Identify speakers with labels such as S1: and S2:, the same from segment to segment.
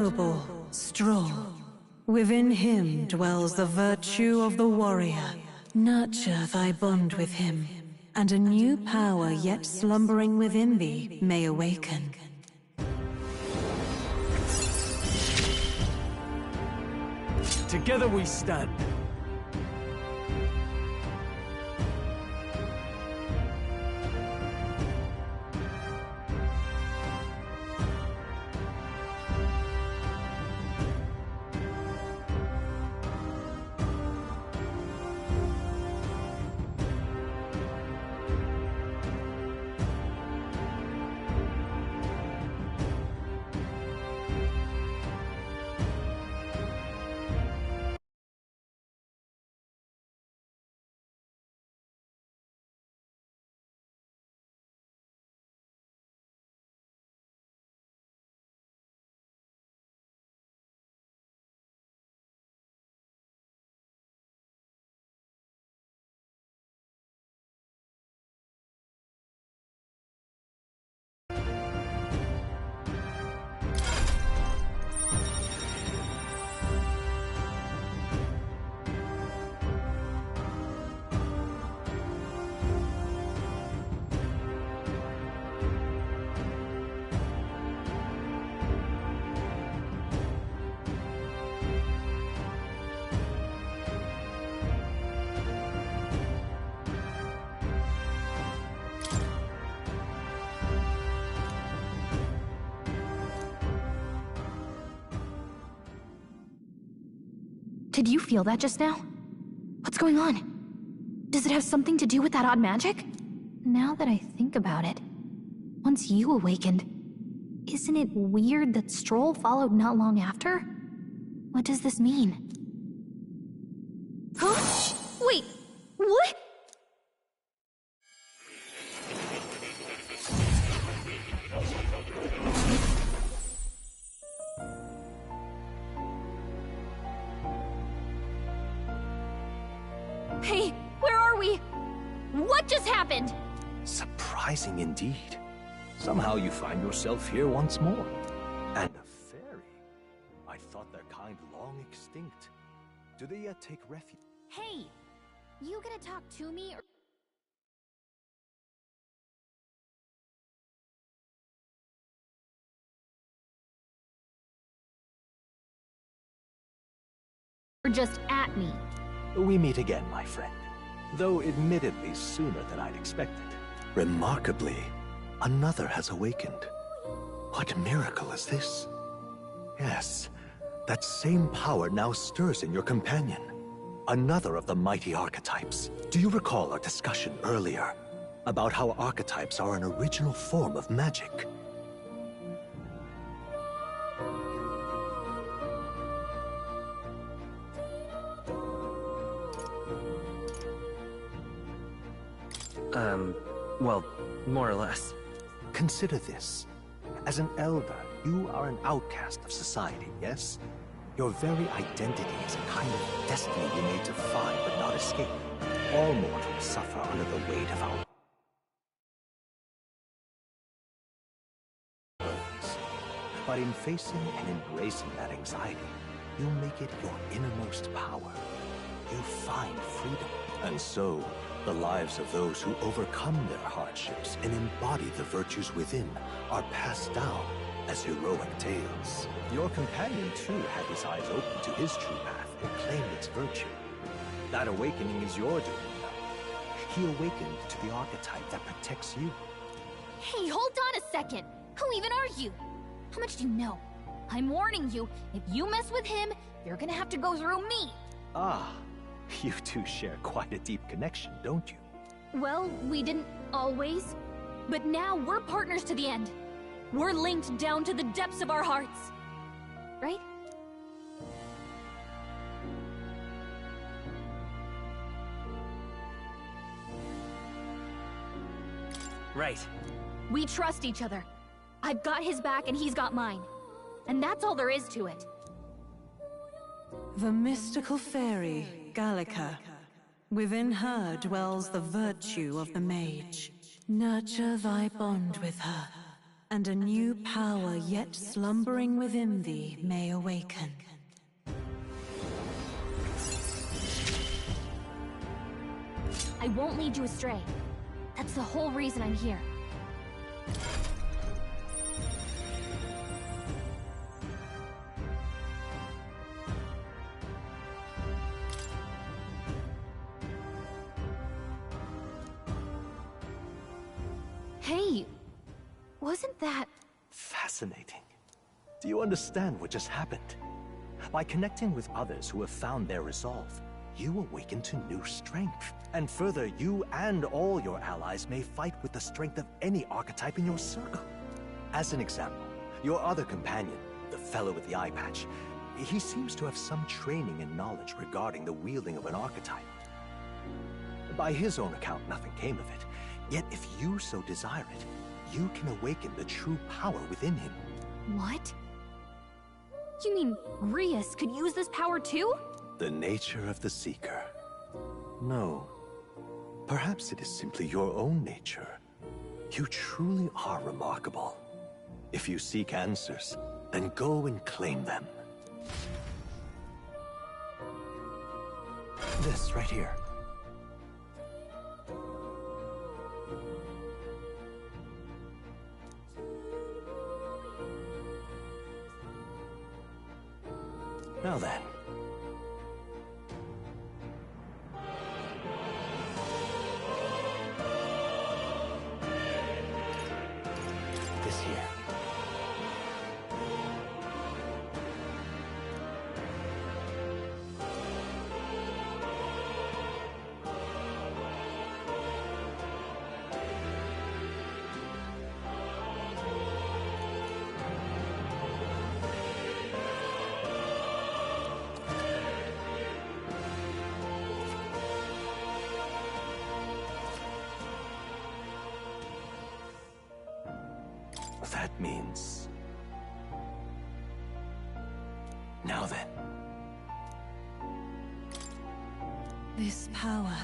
S1: Noble, strong. Within him dwells the virtue of the warrior. Nurture thy bond with him, and a new power yet slumbering within thee may awaken.
S2: Together we stand.
S3: Did you feel that just now? What's going on? Does it have something to do with that odd magic? Now that I think about it, once you awakened, isn't it weird that Stroll followed not long after? What does this mean? Huh? Wait, what? Hey, where are we? What just happened?
S4: Surprising indeed. Somehow you find yourself here once more. And a fairy. I thought their kind long extinct. Do they yet take refuge?
S3: Hey, you gonna talk to me or just at me?
S4: We meet again, my friend. Though admittedly sooner than I'd expected. Remarkably, another has awakened. What miracle is this? Yes, that same power now stirs in your companion. Another of the mighty archetypes. Do you recall our discussion earlier about how archetypes are an original form of magic?
S2: Well, more or less.
S4: Consider this. As an elder, you are an outcast of society, yes? Your very identity is a kind of destiny you may defy but not escape. All mortals suffer under the weight of our burdens. But in facing and embracing that anxiety, you make it your innermost power. You find freedom. And so, the lives of those who overcome their hardships and embody the virtues within are passed down as heroic tales. Your companion, too, had his eyes open to his true path and claimed its virtue. That awakening is your doing now. He awakened to the archetype that protects you.
S3: Hey, hold on a second! Who even are you? How much do you know? I'm warning you, if you mess with him, you're gonna have to go through me!
S4: Ah, you two share quite a deep connection, don't you?
S3: Well, we didn't always. But now we're partners to the end. We're linked down to the depths of our hearts. Right?
S2: Right.
S3: We trust each other. I've got his back and he's got mine. And that's all there is to it.
S1: The mystical fairy, Gallica. Within her dwells the virtue of the mage. Nurture thy bond with her, and a new power yet slumbering within thee may awaken.
S3: I won't lead you astray. That's the whole reason I'm here. Hey, wasn't that...
S4: Fascinating. Do you understand what just happened? By connecting with others who have found their resolve, you awaken to new strength. And further, you and all your allies may fight with the strength of any archetype in your circle. As an example, your other companion, the fellow with the eye patch, he seems to have some training and knowledge regarding the wielding of an archetype. By his own account, nothing came of it. Yet if you so desire it, you can awaken the true power within him.
S3: What? You mean Rias could use this power too?
S4: The nature of the Seeker. No. Perhaps it is simply your own nature. You truly are remarkable. If you seek answers, then go and claim them. This right here. Now then. This here. That means... Now then.
S1: This power...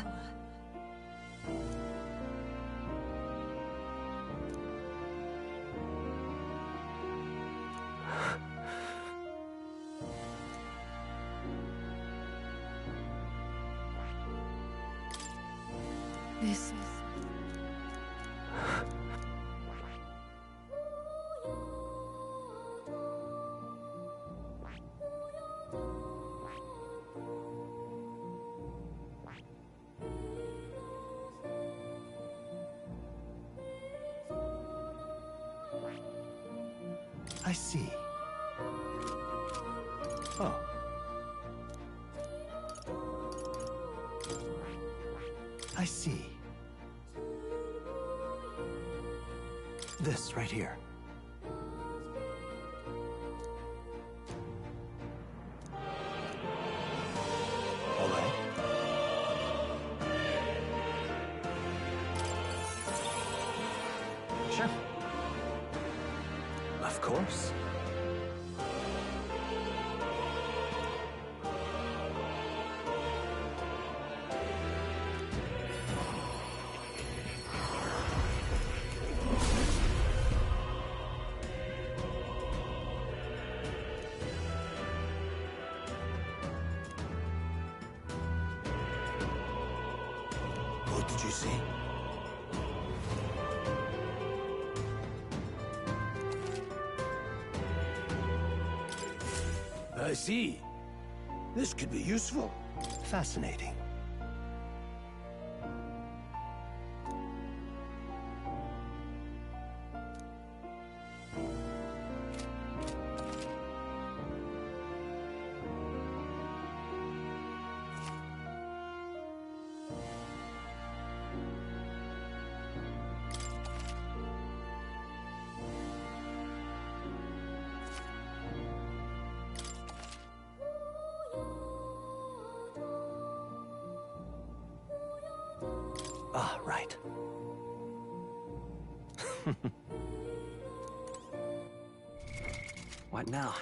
S1: This...
S4: I see. Oh. I see. This right here. All right.
S2: Sure.
S4: Of course. What did you see?
S5: I see. This could be useful.
S4: Fascinating. Ah, right.
S2: What now?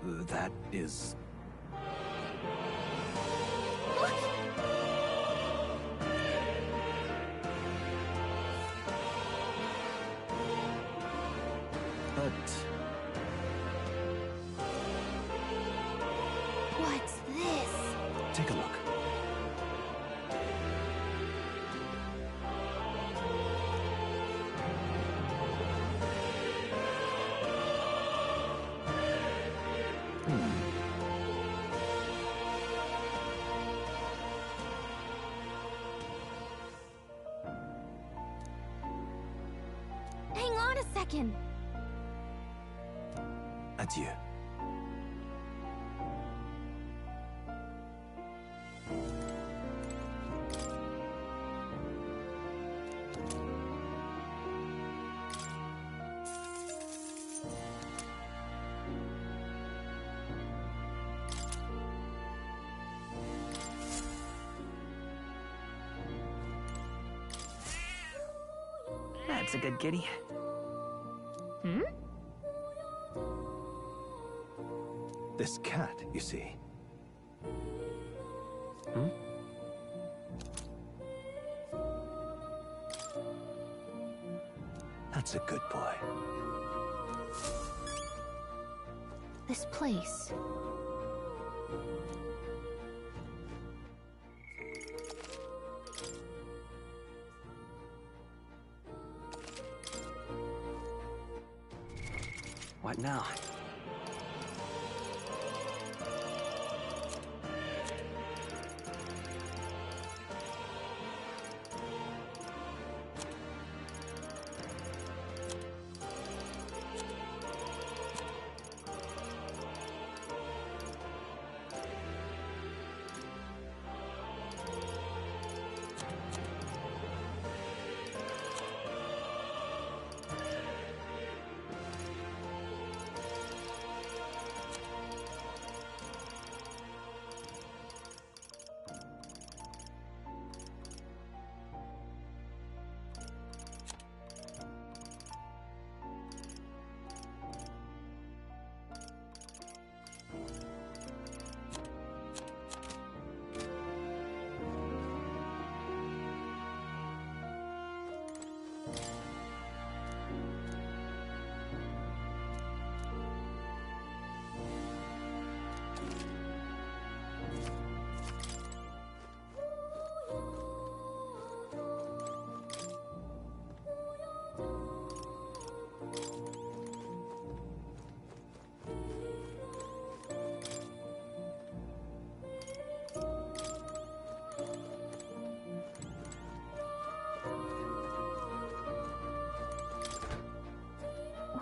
S4: That is... But...
S3: What's this?
S4: Take a look.
S3: Hang on a second.
S4: Adieu.
S2: That's a good kitty.
S3: Hmm?
S4: This cat, you see. Hmm? That's a good boy.
S3: This place.
S2: What now?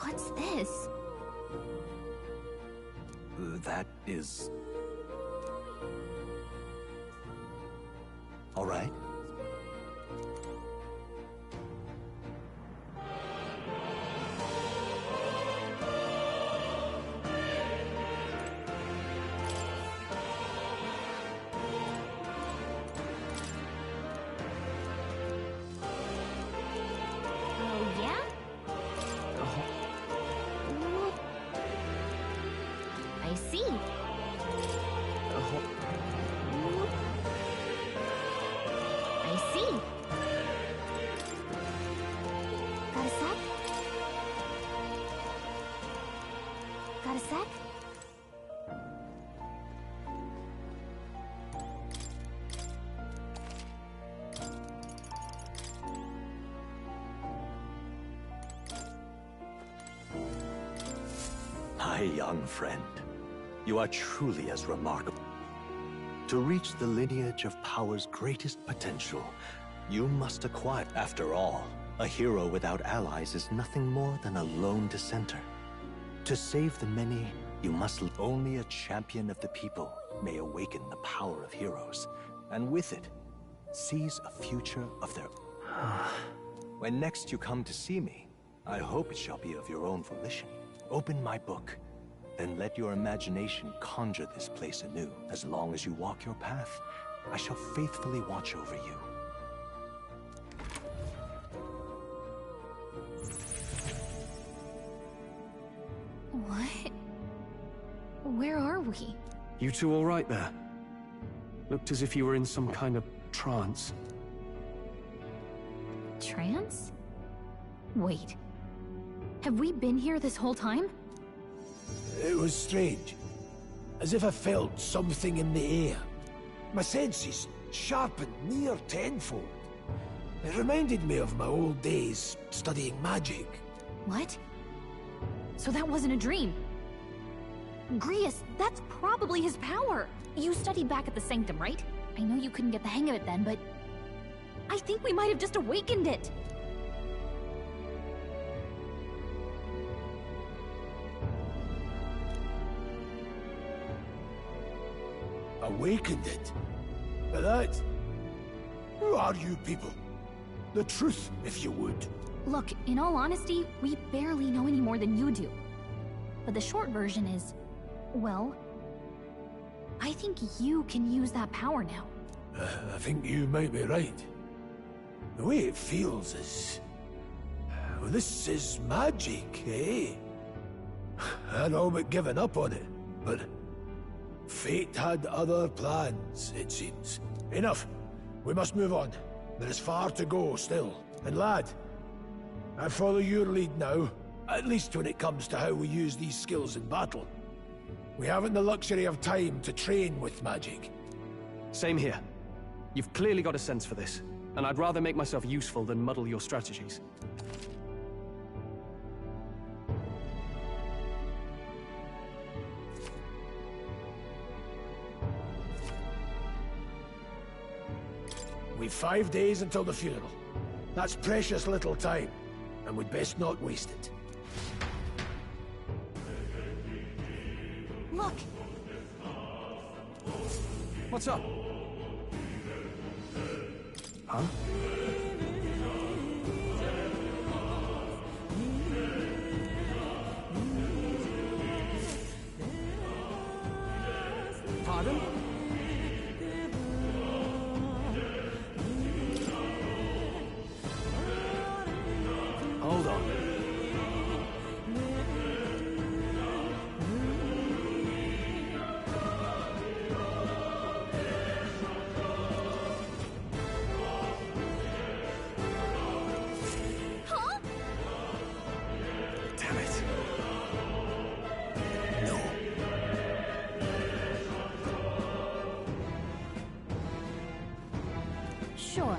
S3: What's this?
S4: That is... All right.
S3: Oh, yeah? Ooh. I see. Ooh. I see. Got a sec? Got a sec?
S4: My young friend, you are truly as remarkable. To reach the lineage of power's greatest potential, you must acquire. After all, a hero without allies is nothing more than a lone dissenter. To save the many, you must... Only a champion of the people may awaken the power of heroes, and with it, seize a future of their... When next you come to see me, I hope it shall be of your own volition. Open my book, then let your imagination conjure this place anew. As long as you walk your path, I shall faithfully watch over you.
S3: What? Where are we?
S6: You two all right there? Looked as if you were in some kind of trance.
S3: Trance? Wait. Have we been here this whole time?
S5: It was strange. As if I felt something in the air. My senses sharpened near tenfold. It reminded me of my old days studying magic.
S3: What? So that wasn't a dream. Grius, that's probably his power. You studied back at the Sanctum, right? I know you couldn't get the hang of it then, but I think we might have just awakened it.
S5: Awakened it? But that... Who are you people? The truth, if you would.
S3: Look, in all honesty, we barely know any more than you do. But the short version is, well, I think you can use that power now.
S5: I think you might be right. The way it feels is... Well, this is magic, eh? I'd all but given up on it, but... Fate had other plans, it seems. Enough. We must move on. There is far to go still. And lad, I follow your lead now, at least when it comes to how we use these skills in battle. We haven't the luxury of time to train with magic.
S6: Same here. You've clearly got a sense for this, and I'd rather make myself useful than muddle your strategies.
S5: We've 5 days until the funeral. That's precious little time, and we'd best not waste it.
S3: Look!
S6: What's up? Huh? Pardon? Hold on.
S3: Huh?
S6: Damn it.
S5: No.
S3: Sure.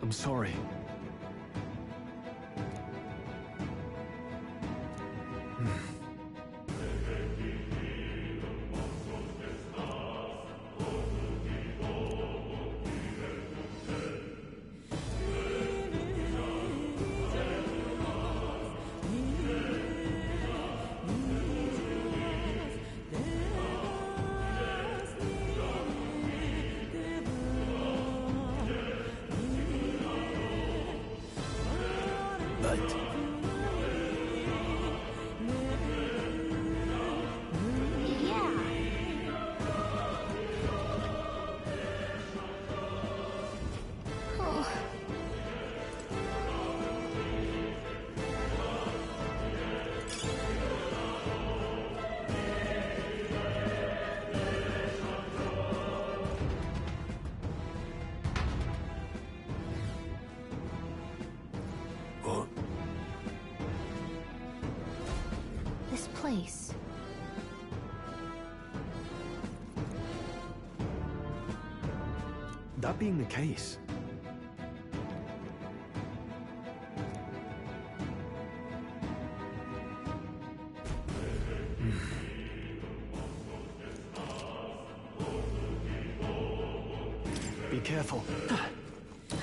S6: I'm sorry.
S5: But...
S3: This place.
S6: That being the case, be careful.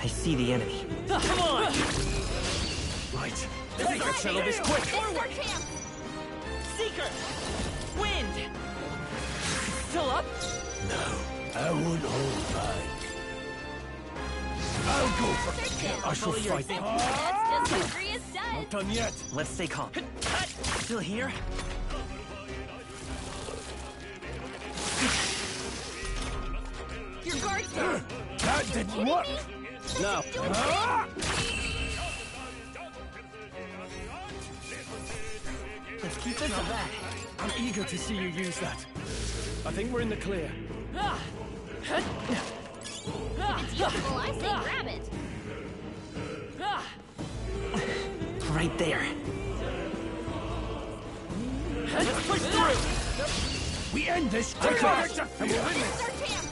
S2: I see the enemy.
S6: Come on! Right. Seeker, settle this quick!
S7: Forward! Seeker! Wind! Still up?
S5: No, I won't hold back. I'll go for it.
S6: I shall fight.
S7: That's just what Grius does!
S6: Not done yet.
S2: Let's stay calm. Still here?
S7: Your guard's down!
S5: That didn't work.
S6: Now.
S2: Let's keep this up.
S6: I'm eager to see you use that. I think we're in the clear.
S7: It's useful, I say grab it!
S2: Right there.
S6: Let's push through!
S5: We end this
S6: Take
S5: quickly.
S6: off! And we'll win
S7: It's
S6: this!
S7: our chance!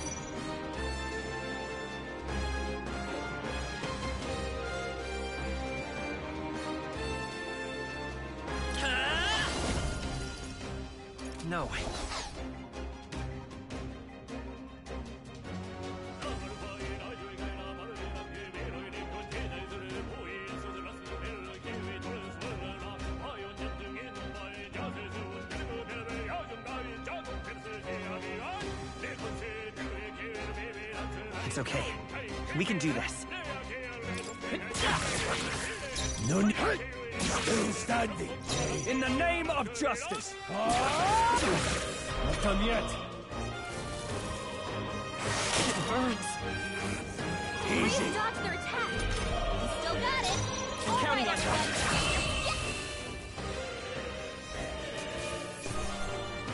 S2: No. It's okay. We can do this.
S5: No need. Still standing.
S6: In the name of justice! Not done yet.
S2: It burns.
S5: Easy.
S7: Grius dodged their attack! You still got it!
S6: I'm counting on
S7: everyone!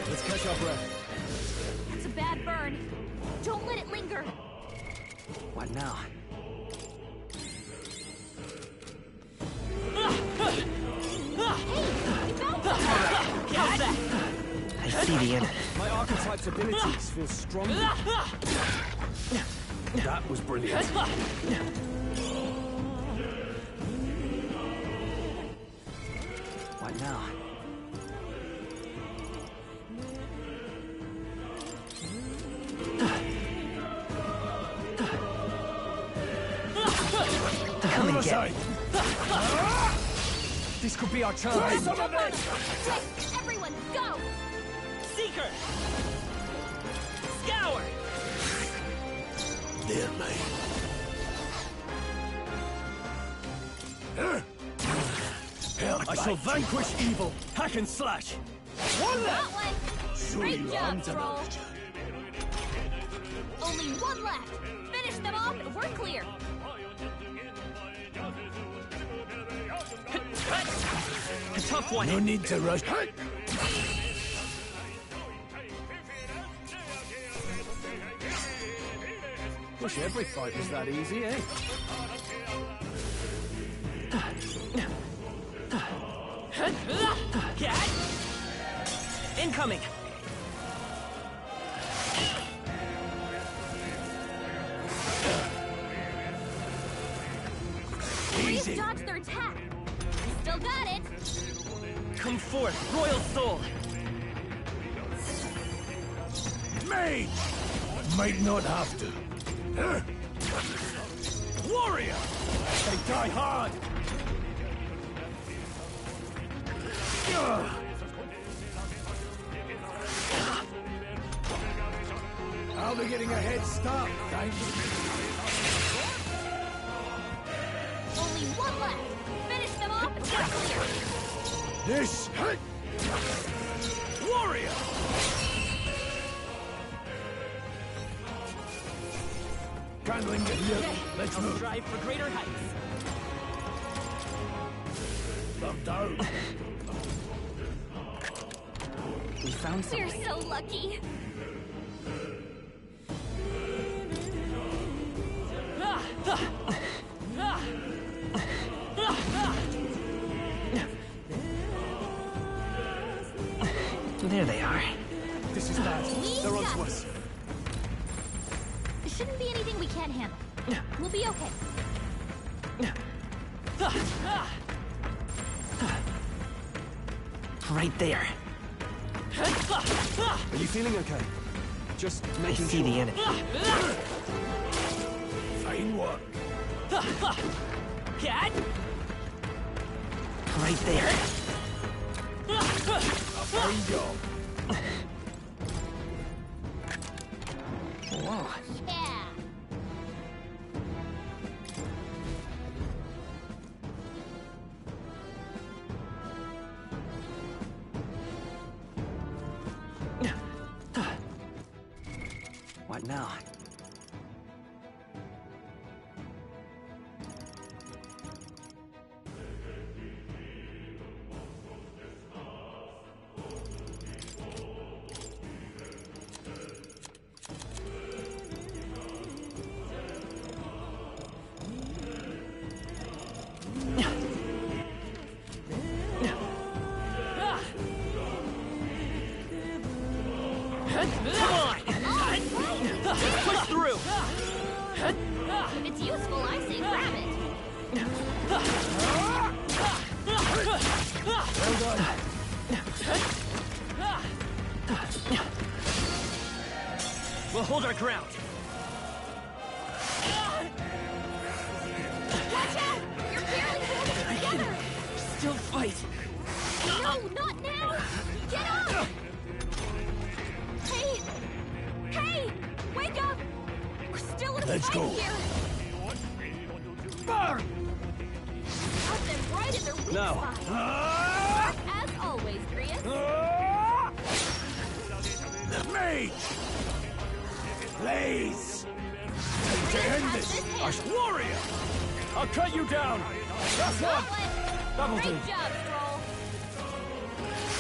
S6: Let's catch our breath.
S7: That's a bad burn! Don't let it linger!
S2: What now? I see the enemy.
S6: My archetype's abilities feel stronger. That was brilliant.
S2: What now? Come and get me.
S6: This could be our chance.
S7: Everyone, go!
S2: Seeker! Scour!
S5: There, mate.
S6: I shall vanquish evil. Hack and slash.
S7: Got one!
S5: So
S7: Great
S5: you
S7: job,
S5: aren't
S7: Troll!
S5: about to.
S7: Only one left! Finish them off and we're clear!
S2: A tough one.
S5: No need to rush.
S6: Wish every fight was that easy, eh?
S2: Incoming!
S7: Grius dodged their attack! You still got it!
S2: Come forth, Royal Soul!
S5: Mage! Might not have to. Warrior! They die hard! I'll be getting a head start, thanks.
S7: Only one left! Finish them off and we're clear!
S5: This... Warrior! Can't linger here. Let's move.
S2: Strive for greater heights.
S5: I'm down.
S2: We found
S7: We're
S2: something.
S7: so lucky!
S2: There they are.
S6: This is bad. They're on to us.
S7: Shouldn't be anything we can't handle. We'll be okay.
S2: Right there.
S6: Are you feeling okay? Just
S2: I
S6: making
S2: see
S6: sure.
S2: the enemy.
S5: Fine work.
S2: Right there.
S5: A fine job.
S2: Whoa.
S7: Yeah.
S2: What now?
S6: Push through!
S7: If it's useful, I say grab it.
S6: We'll hold our ground.
S7: Watch out! You're barely holding it together!
S2: Still fight.
S7: No, not now! Get up! Hey! Hey! Wake up! We're still in a
S5: Let's
S7: fight
S5: go.
S7: here!
S5: Burn!
S7: Got them right in their weak
S6: No.
S7: spot. As always, Grius.
S5: Mage! Blaze! Time to end
S7: Has
S5: this!
S7: this handled.
S6: Warrior! I'll cut you down! That's one!
S7: Gauntlet.
S6: That'll do.
S7: Great job,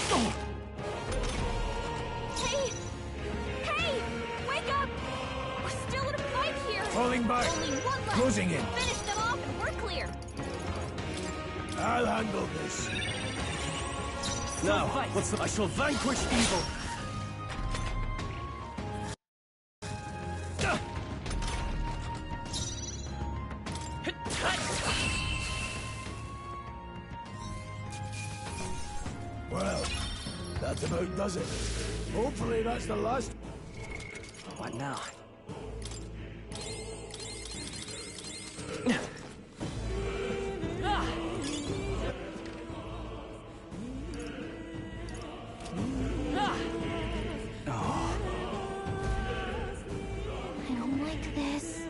S7: Stroll. Hey! Hey! Wake up! We're still in a fight here!
S5: Falling back!
S7: Only one left!
S5: Closing in!
S7: Finish them off and we're clear!
S5: I'll handle this.
S6: Now, I shall vanquish evil!
S5: Well, that about does it. Hopefully that's the last.
S2: What now?
S3: I don't like this.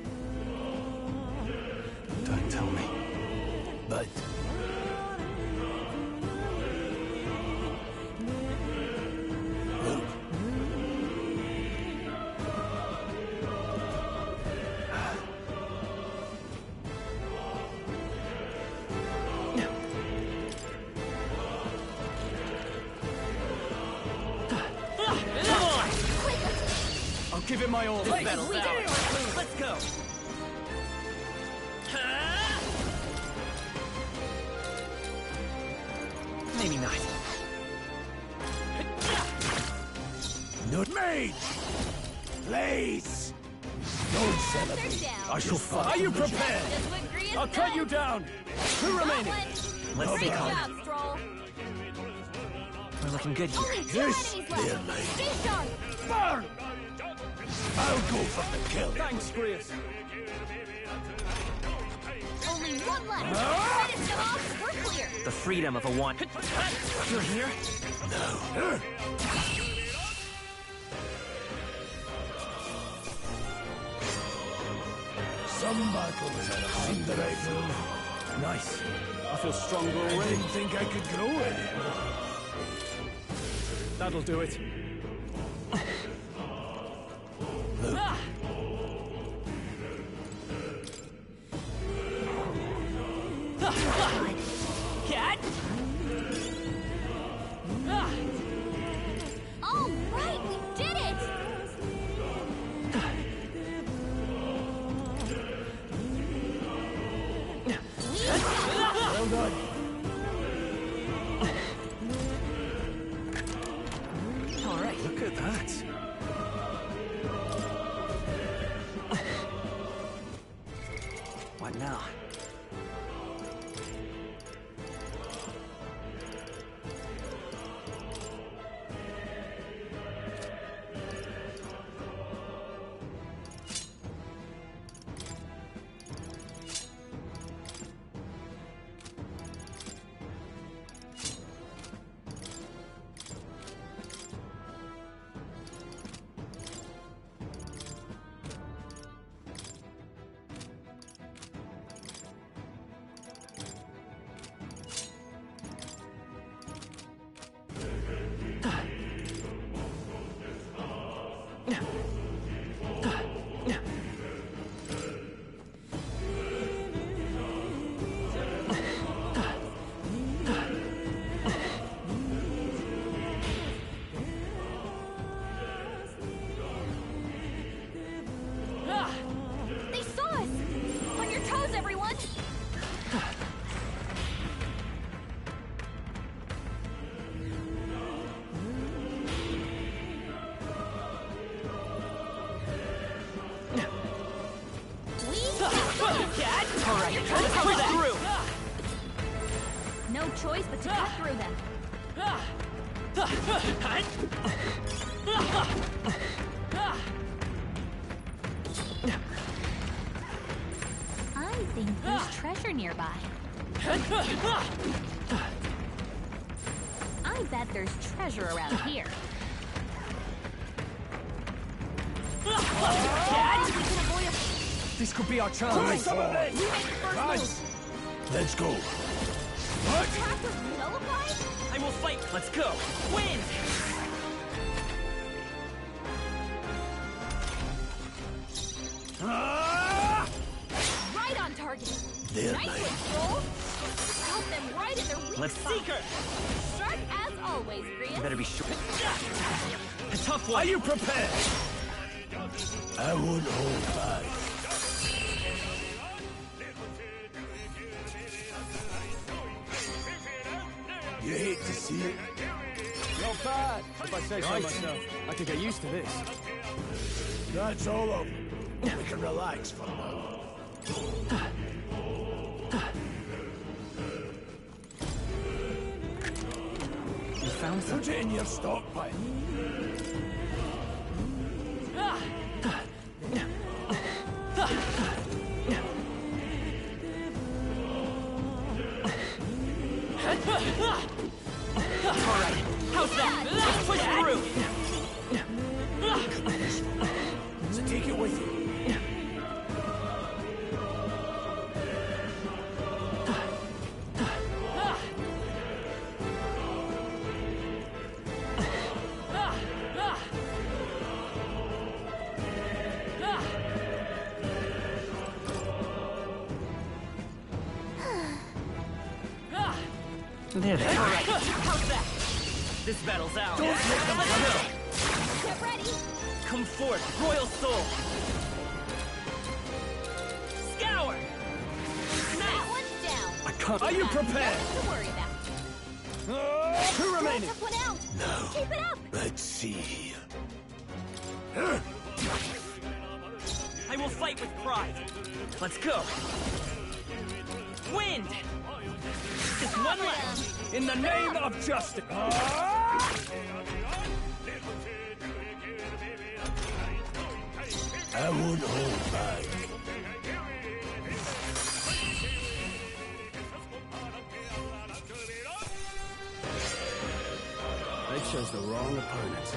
S6: Don't tell me.
S5: But look.
S6: I'll give it my all.
S7: We did it!
S2: Let's go. Maybe not.
S5: No mage! Blaze! Don't celebrate.
S7: They're down.
S6: I shall fight. Are you prepared?
S7: Just what Grius
S6: I'll cut
S7: said.
S6: you down! Two remaining!
S7: Gauntlet.
S2: Let's
S7: Great
S2: stay calm.
S7: job, Stroll.
S2: We're looking good here.
S7: Only two
S5: This
S7: enemies left.
S5: there, mate.
S7: Stay sharp.
S5: Burn! I'll go for the kill.
S6: Thanks, Grius.
S7: Only one left. Finish them off and we're clear.
S2: The freedom of a one. You're here?
S5: No. Some battles are underrated.
S6: Nice. I feel stronger
S5: I
S6: already.
S5: didn't think I could grow anymore.
S6: That'll do it.
S2: Cat?
S7: All right, we did it.
S5: Well done.
S7: I think there's treasure nearby. I bet there's treasure around here.
S6: This could be our chance.
S5: Let's go.
S7: Attack was nullified?
S2: I will fight. Let's go. Win!
S7: Right on target.
S5: There,
S7: Nice
S5: mate.
S7: one, Troll. Help them right in their weak
S2: Let's
S7: spot.
S2: seek her.
S7: Sharp as always,
S2: You
S7: Grian.
S2: better be sure. A tough one.
S5: Are you prepared? I won't hold back. You hate to see it?
S6: Not bad, if I say so myself. I could get used to this.
S5: That's all of them. We can relax for now.
S6: You found some?
S5: Put it in your stockpile.
S2: Alright. How's that? Let's push through.
S5: So take it with you.
S2: There they are. Alright. How's that? This battle's out. Don't let them go.
S7: Get ready.
S2: Come forth, Royal Soul. Scour.
S7: That one's down.
S6: I can't.
S5: Are you prepared?
S7: Nothing to worry about.
S5: Who remaining?
S7: Tough one out.
S5: No.
S7: Keep it up.
S5: Let's see.
S2: I will fight with pride. Let's go. Wind. Just one left.
S5: In the name of justice. I won't hold back.
S6: They chose the wrong opponent.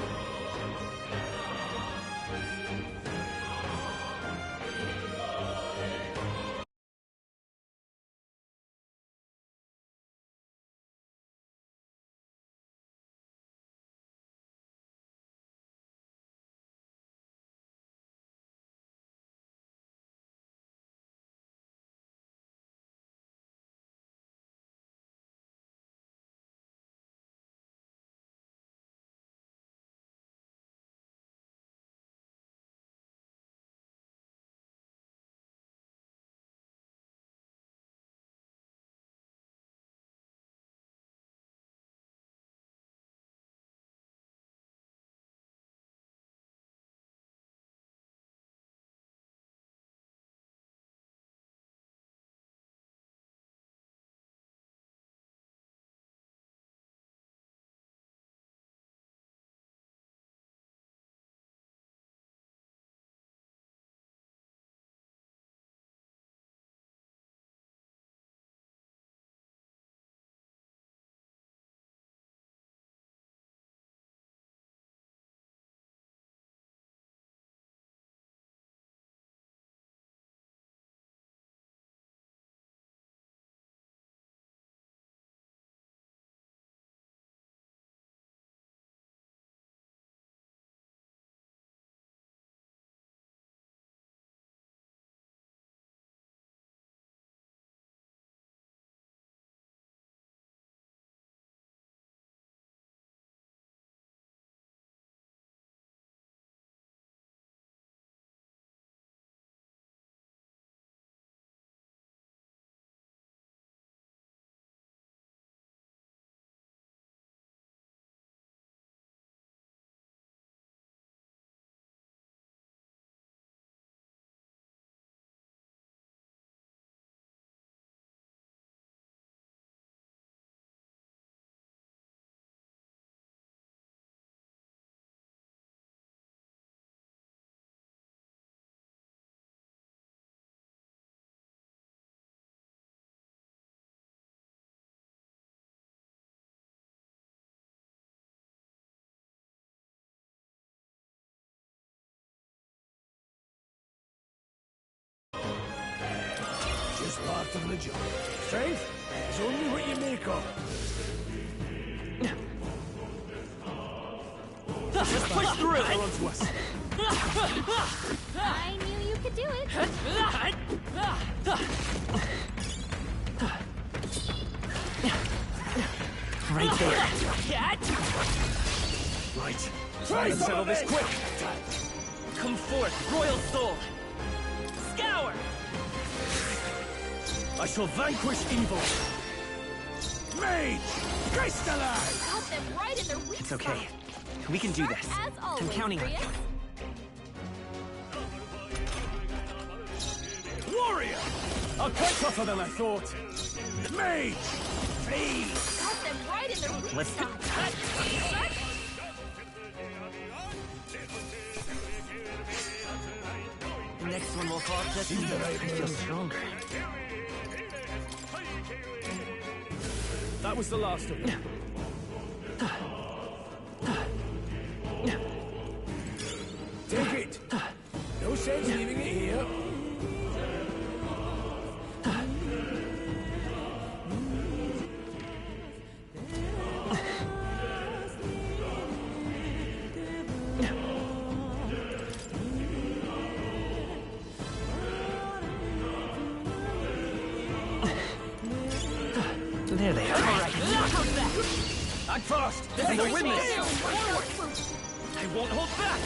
S5: part of the job. Strength is only what you make of.
S2: Just push through!
S6: Onto us.
S7: I knew you could do it.
S2: Right there.
S6: Right.
S5: Try
S6: Let's settle this quick.
S2: Come forth, royal soul! Scour!
S6: I shall vanquish evil.
S5: Mage! Crystallize!
S7: Got them right in their weak
S2: It's okay.
S7: spot.
S2: We can do this.
S7: As always,
S2: I'm counting on you.
S7: Prius.
S5: Warrior!
S6: I'm quite tougher than I thought.
S5: Mage! Freeze!
S7: Got them right in their weak
S2: Let's
S7: spot.
S2: The next one will fall just
S5: Seems the right
S2: I feel
S5: move.
S2: stronger.
S6: That was the last of them.
S5: Take it! No sense leaving it here.
S2: There they are.
S6: Act fast!
S2: This is a win this!
S7: They're
S2: I won't hold back!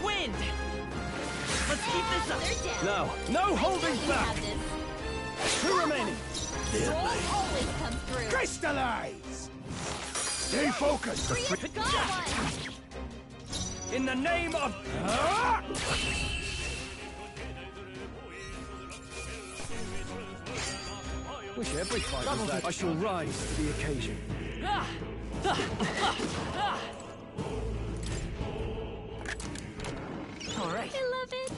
S2: Wind! Let's keep this up!
S6: Now, no holding back! Two remaining.
S7: Always comes through.
S5: Crystallize! Stay focused!
S7: Prius got one.
S6: In the name of...
S5: Ah!
S6: Wish every fight was that. I shall rise to the occasion.
S2: All right.
S7: I love it.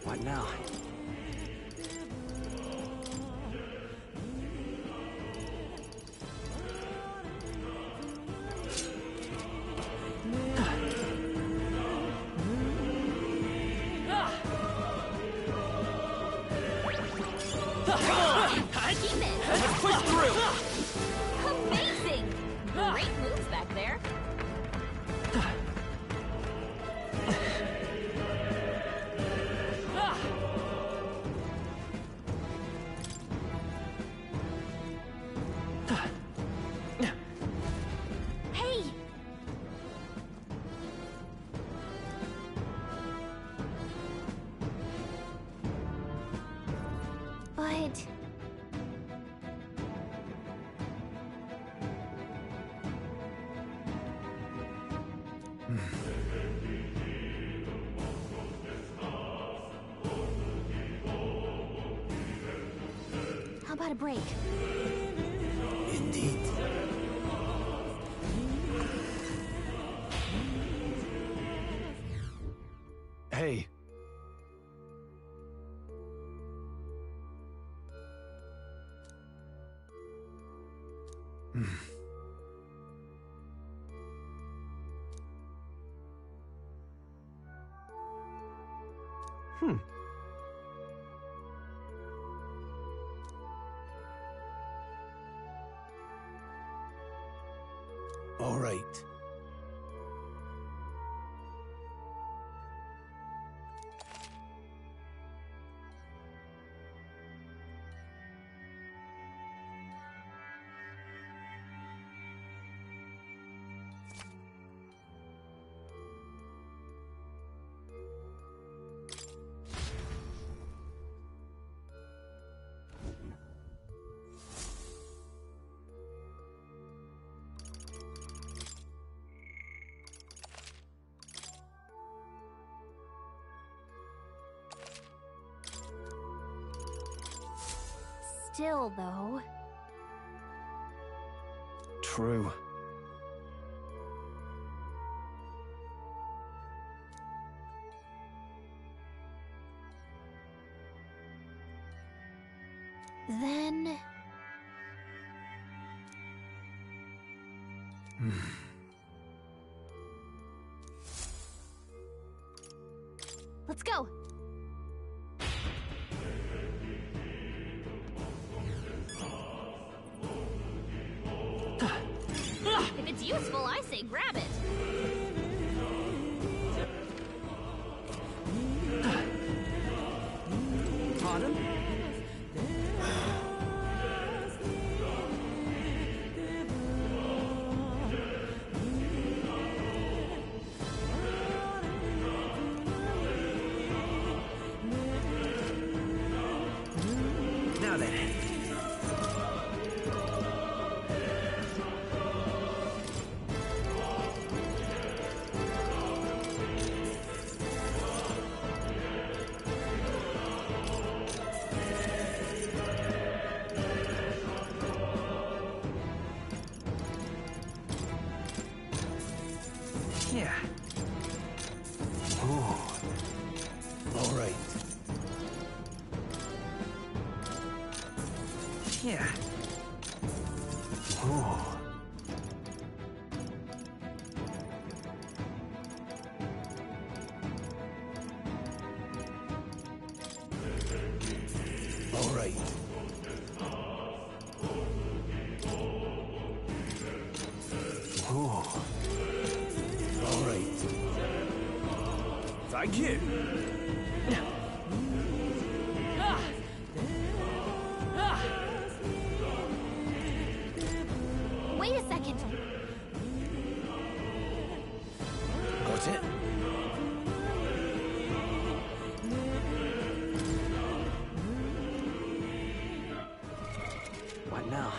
S2: What now?
S7: Keep it.
S2: Let's push through!
S7: Amazing. Great moves back there. Hey. But how about a break?
S5: Indeed.
S6: Hey.
S5: All right.
S7: Still, though.
S6: True.
S7: Then...
S3: Let's go.
S7: If it's useful, I say grab it.
S6: Pardon? Now then. Yeah.
S5: Ooh. All right.
S6: Yeah.
S5: Ooh. All right. Ooh. All right.
S6: Thank you.
S3: Wait a second.
S5: Got it?
S6: What now?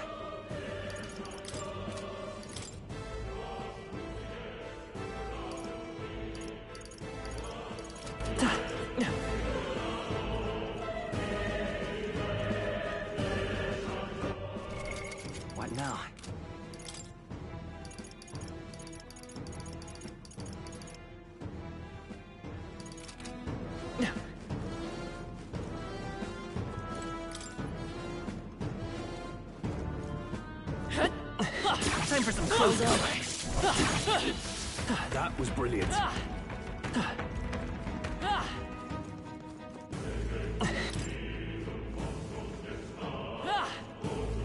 S6: What now? Time for some close combat.
S5: That was brilliant.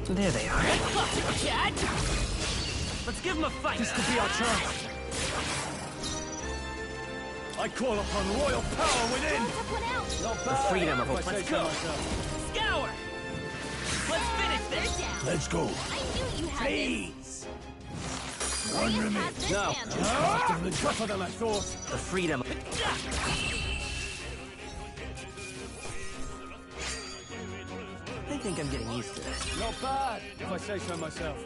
S6: There they are.
S2: Let's give him a fight.
S6: This could be our chance.
S5: I call upon royal power within.
S3: Took one out.
S6: The freedom of a...
S2: Let's go. Scour. Let's finish
S3: They're
S2: this.
S3: down.
S5: Let's go.
S3: I knew you had this.
S5: Please. One
S3: Radiant
S5: remaining.
S3: has this
S6: No.
S3: handled.
S5: Tougher than I thought.
S6: The freedom... I think I'm getting used to this.
S5: Not bad, if I say so myself.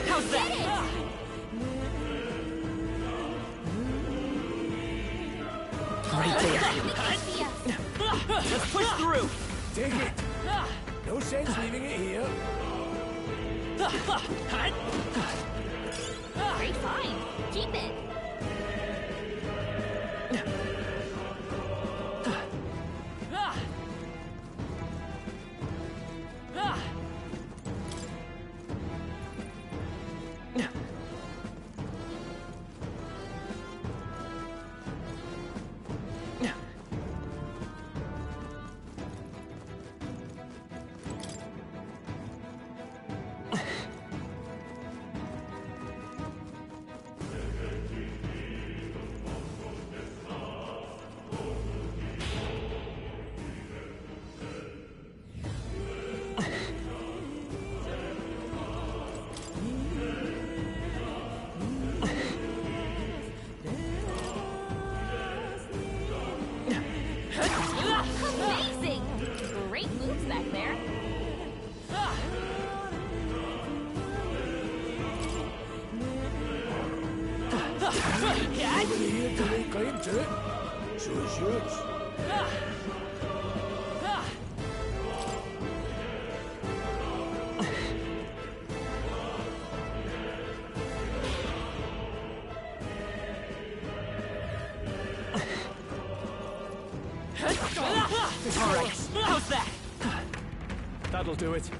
S2: How's that?
S6: Right there.
S2: Let's push through.
S5: Take it. No sense leaving it here.
S7: Great find. Keep it. Amazing! Great moves back there.
S5: Nobody here to lay claim to it. So it's yours.
S6: That'll do it.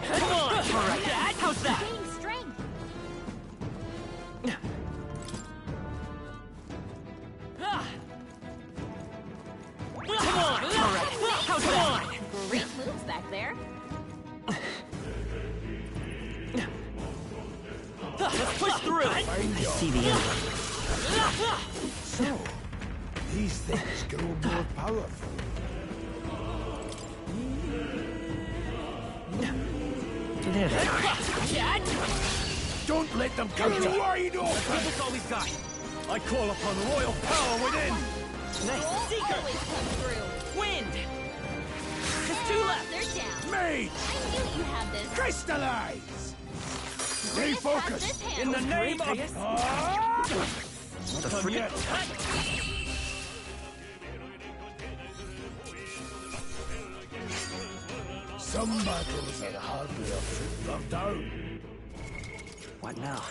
S2: Come on! Alright, how's that?
S7: Gaining strength.
S2: Come on! Alright, how's that?
S7: Great moves back there.
S2: Let's push through! I see the end.
S5: So, these things grow more powerful. Don't let them come to wide open!
S2: That's all we've got.
S5: I call upon royal power within!
S2: Nice seeker!
S7: Always come through.
S2: Wind! Just two left!
S7: They're down.
S5: Mage!
S7: I knew you had this.
S5: Crystallize! Stay
S7: Reyes has
S5: focused!
S7: this hand.
S2: In the name of...
S5: The free... Some battles are hardly a foot of down.
S2: What now?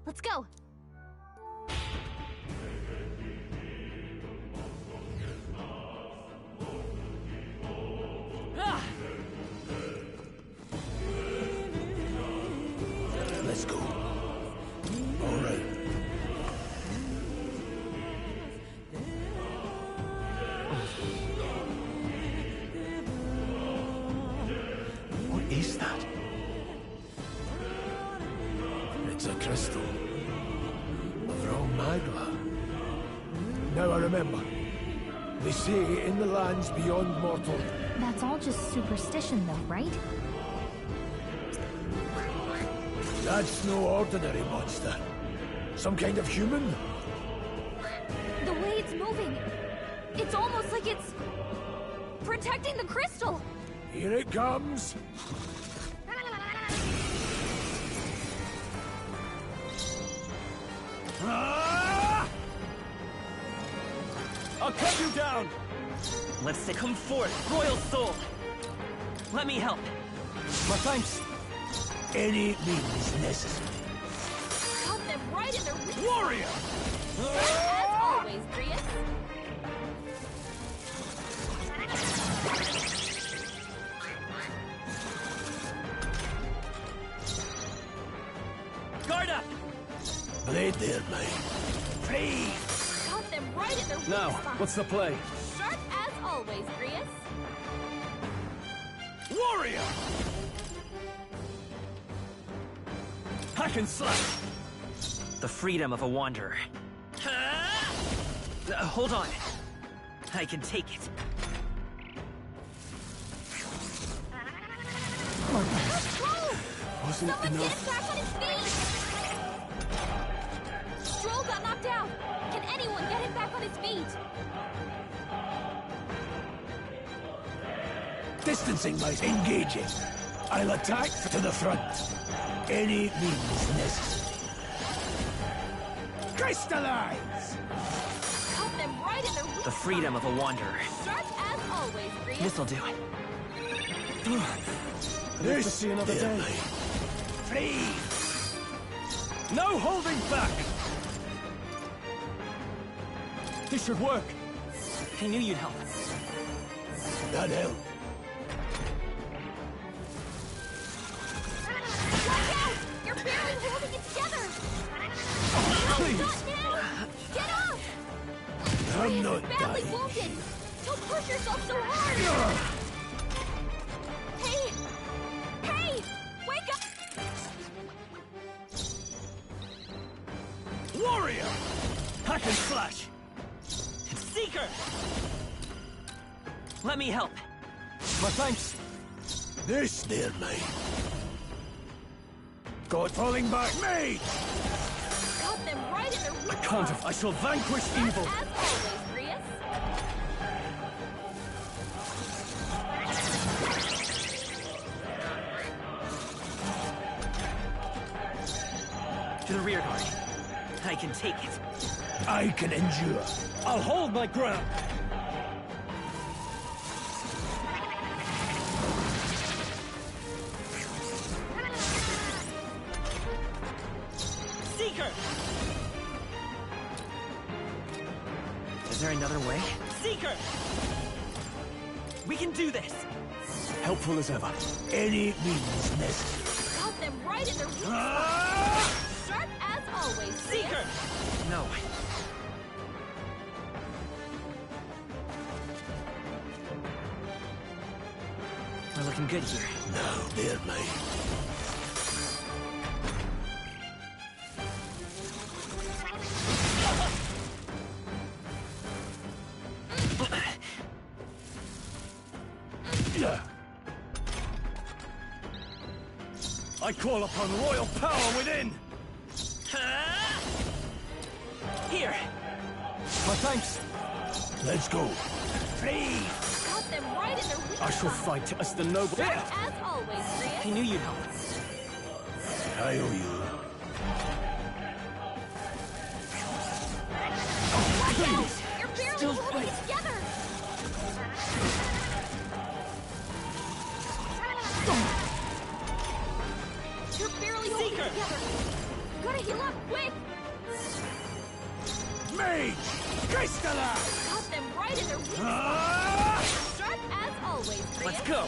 S7: Let's go.
S5: Let's go. All right.
S4: What is that?
S5: It's a crystal. From Magla. Now I remember. They say in the lands beyond mortal,
S3: That's all just superstition though, right?
S5: that's no ordinary monster. Some kind of human?
S7: The way it's moving, it's almost like it's protecting the crystal.
S5: Here it comes.
S6: I'll cut you down!
S2: Let's say, come forth, Royal Soul! Let me help.
S6: My thanks.
S5: Any means necessary.
S7: Cut them right in their reach.
S5: Warrior!
S7: As always, Grius.
S2: Guard up!
S5: Blade there, mate. Free!
S7: Cut them right in their weak
S6: Now,
S7: spot.
S6: what's the play?
S7: Sharp as always, Grius.
S5: Warrior!
S6: Hack and slash!
S2: The freedom of a wanderer. Hold on. I can take it.
S7: Stroll!
S6: Wasn't
S7: Someone get him
S6: enough.
S7: back on his feet! Stroll got knocked out. Can anyone get him back on his feet?
S5: Distancing my engaging. I'll attack to the front. Any means necessary. Crystallize!
S7: Cut them right in their weak
S2: The freedom of a wanderer.
S7: spot. Sharp as always, Grius.
S2: This'll do it.
S6: Live to see another
S5: there,
S6: day.
S5: mate. Free!
S6: No holding back! This should work.
S2: I knew you'd help.
S5: That helped.
S7: Watch out! You're barely holding it together!
S6: Please.
S7: Not now! Get up!
S5: I'm
S7: Grius
S5: not
S7: is badly
S5: dying.
S7: wounded! Don't push yourself so hard! Hey! Hey! Wake up!
S5: Warrior!
S6: Hack and slash!
S2: Seeker! Let me help.
S6: My My thanks.
S5: This there, mate. God falling back, mate!
S7: Got them right in their weak
S6: I can't.
S7: spot.
S6: I shall vanquish evil.
S7: As always, Grius.
S2: To the rear guard. I can take it.
S5: I can endure.
S6: I'll hold my ground.
S2: Seeker! Is there another way? Seeker! We can do this!
S6: Helpful as ever.
S5: Any means necessary.
S7: Got them right in their weak spot. Sharp as always, Grius.
S2: Seeker! No. We're looking good here.
S5: Now there, mate.
S6: I call upon royal power within.
S2: Here!
S6: My thanks.
S5: Let's go.
S2: Please!
S7: Got them right in their weak
S6: I shall
S7: spot.
S6: fight as the noble.
S7: Sharp as always, Grius.
S2: I knew you'd help.
S5: I owe you.
S7: Please. You're barely
S2: Still
S7: holding it
S2: fight.
S7: together. You're barely holding
S2: Seeker.
S7: it together. Gotta heal up quick.
S5: Mage! Crystalla!
S7: Got them right in their weak spot.
S5: Ah!
S7: Sharp as always, Grius.
S2: Let's go!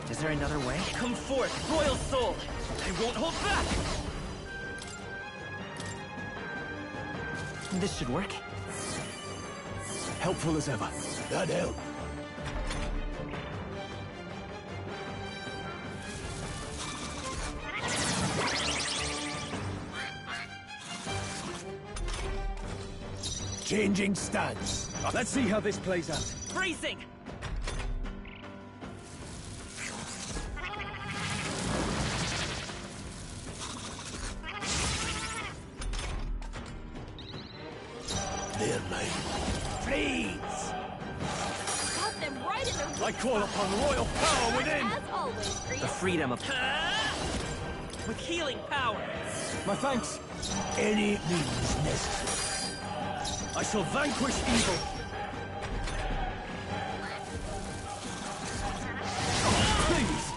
S2: Is there another way? Come forth, Royal Soul! I won't hold back! This should work.
S6: Helpful as ever.
S5: That helped. Changing stance.
S6: Let's see how this plays out.
S2: Bracing!
S5: There, mate. Please!
S7: Got them right in their weak
S6: I call upon royal power
S7: spot.
S6: within.
S7: As always,
S2: The
S7: Grius.
S2: freedom of... With healing power!
S6: My thanks.
S5: Any means necessary.
S6: I shall vanquish evil. Please.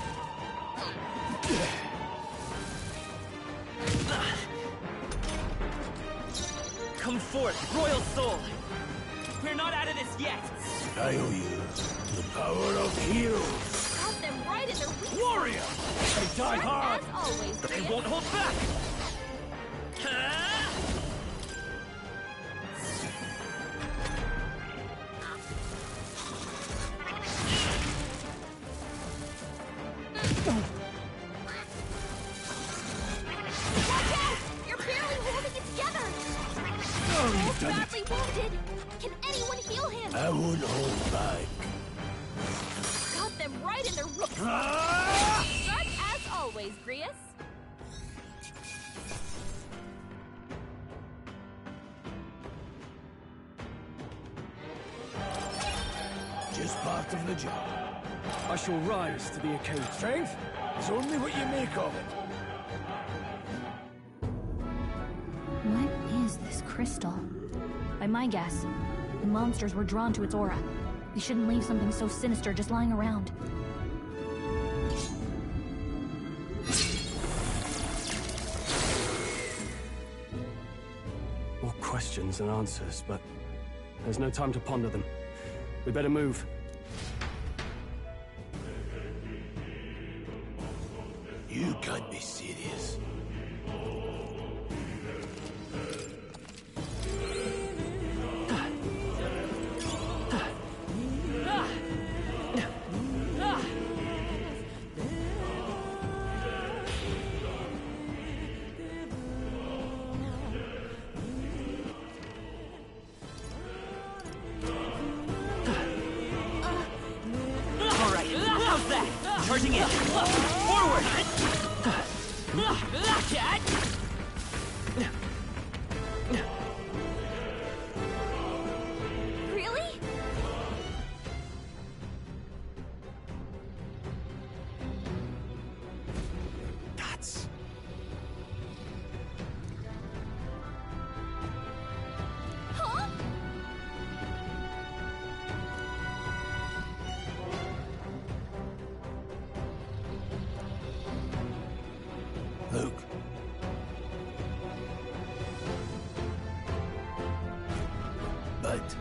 S2: Come forth, Royal Soul! We're not out of this yet!
S5: I owe you the power of heroes.
S7: Got them right in their weak spot.
S6: Warrior. I die
S7: Sharp
S6: hard.
S7: as always,
S2: But I
S7: Grius.
S2: won't hold back!
S7: Watch out! You're barely holding it together.
S5: Oh, you've done it.
S7: Badly wounded. Can anyone heal him?
S5: I won't hold back.
S7: Got them right in their weak spot.
S5: Ah!
S7: Sharp as always, Grius.
S5: Just part of the job.
S6: I shall rise to the occasion.
S5: Strength is only what you make of it.
S3: What is this crystal? By my guess, the monsters were drawn to its aura. We shouldn't leave something so sinister just lying around.
S6: More questions than answers, but there's no time to ponder them. We better move.
S5: You can't be serious.
S2: that? Charging in. Forward!
S7: Really?
S6: That's...
S7: Huh?
S5: Look. But...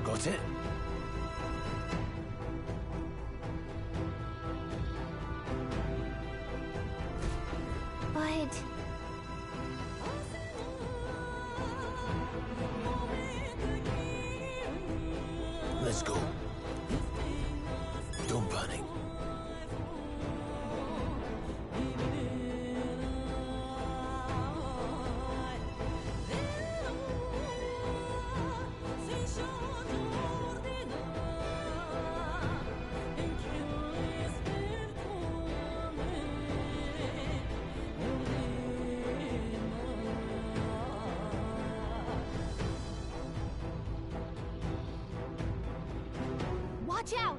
S5: Got it?
S7: But...
S5: Let's go. Don't panic.
S7: Watch out!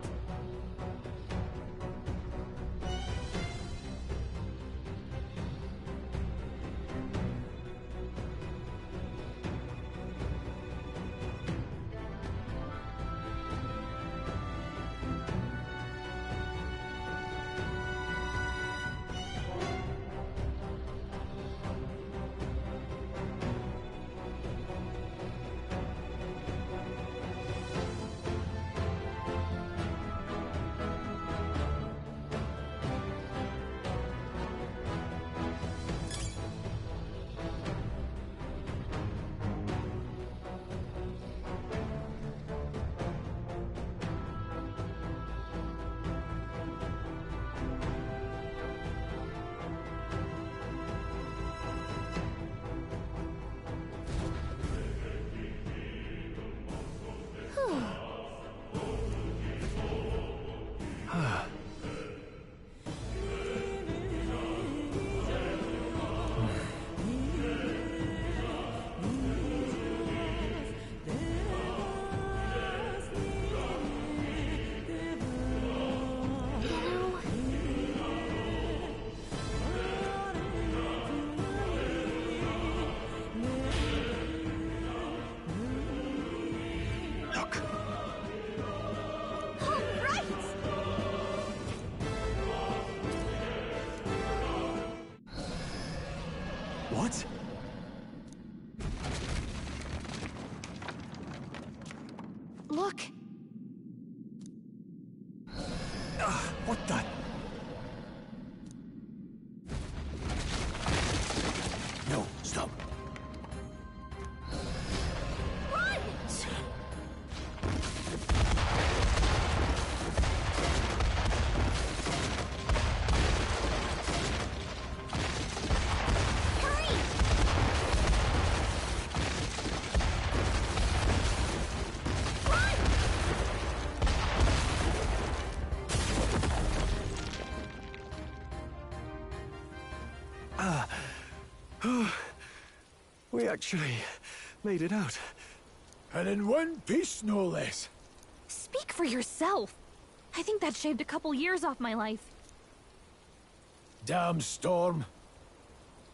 S6: Look.
S7: All right!
S6: What?
S7: Look!
S6: What the...
S5: No, stop.
S7: Run! Hurry! Run!
S6: We actually made it out.
S5: And in one piece, no less.
S7: Speak for yourself. I think that shaved a couple years off my life.
S5: Damn storm.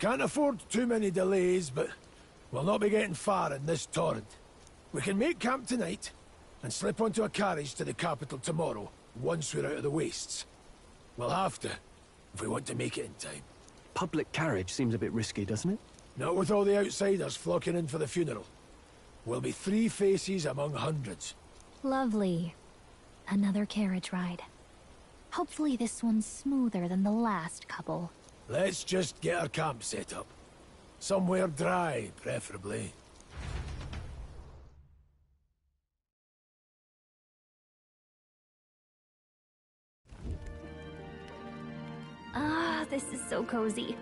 S5: Can't afford too many delays, but we'll not be getting far in this torrent. We can make camp tonight, and slip onto a carriage to the capital tomorrow, once we're out of the wastes. We'll have to, if we want to make it in time.
S6: Public carriage seems a bit risky, doesn't it?
S5: Not with all the outsiders flocking in for the funeral. We'll be 3 faces among hundreds.
S3: Lovely. Another carriage ride. Hopefully this one's smoother than the last couple.
S5: Let's just get our camp set up. Somewhere dry, preferably.
S3: This is so cozy.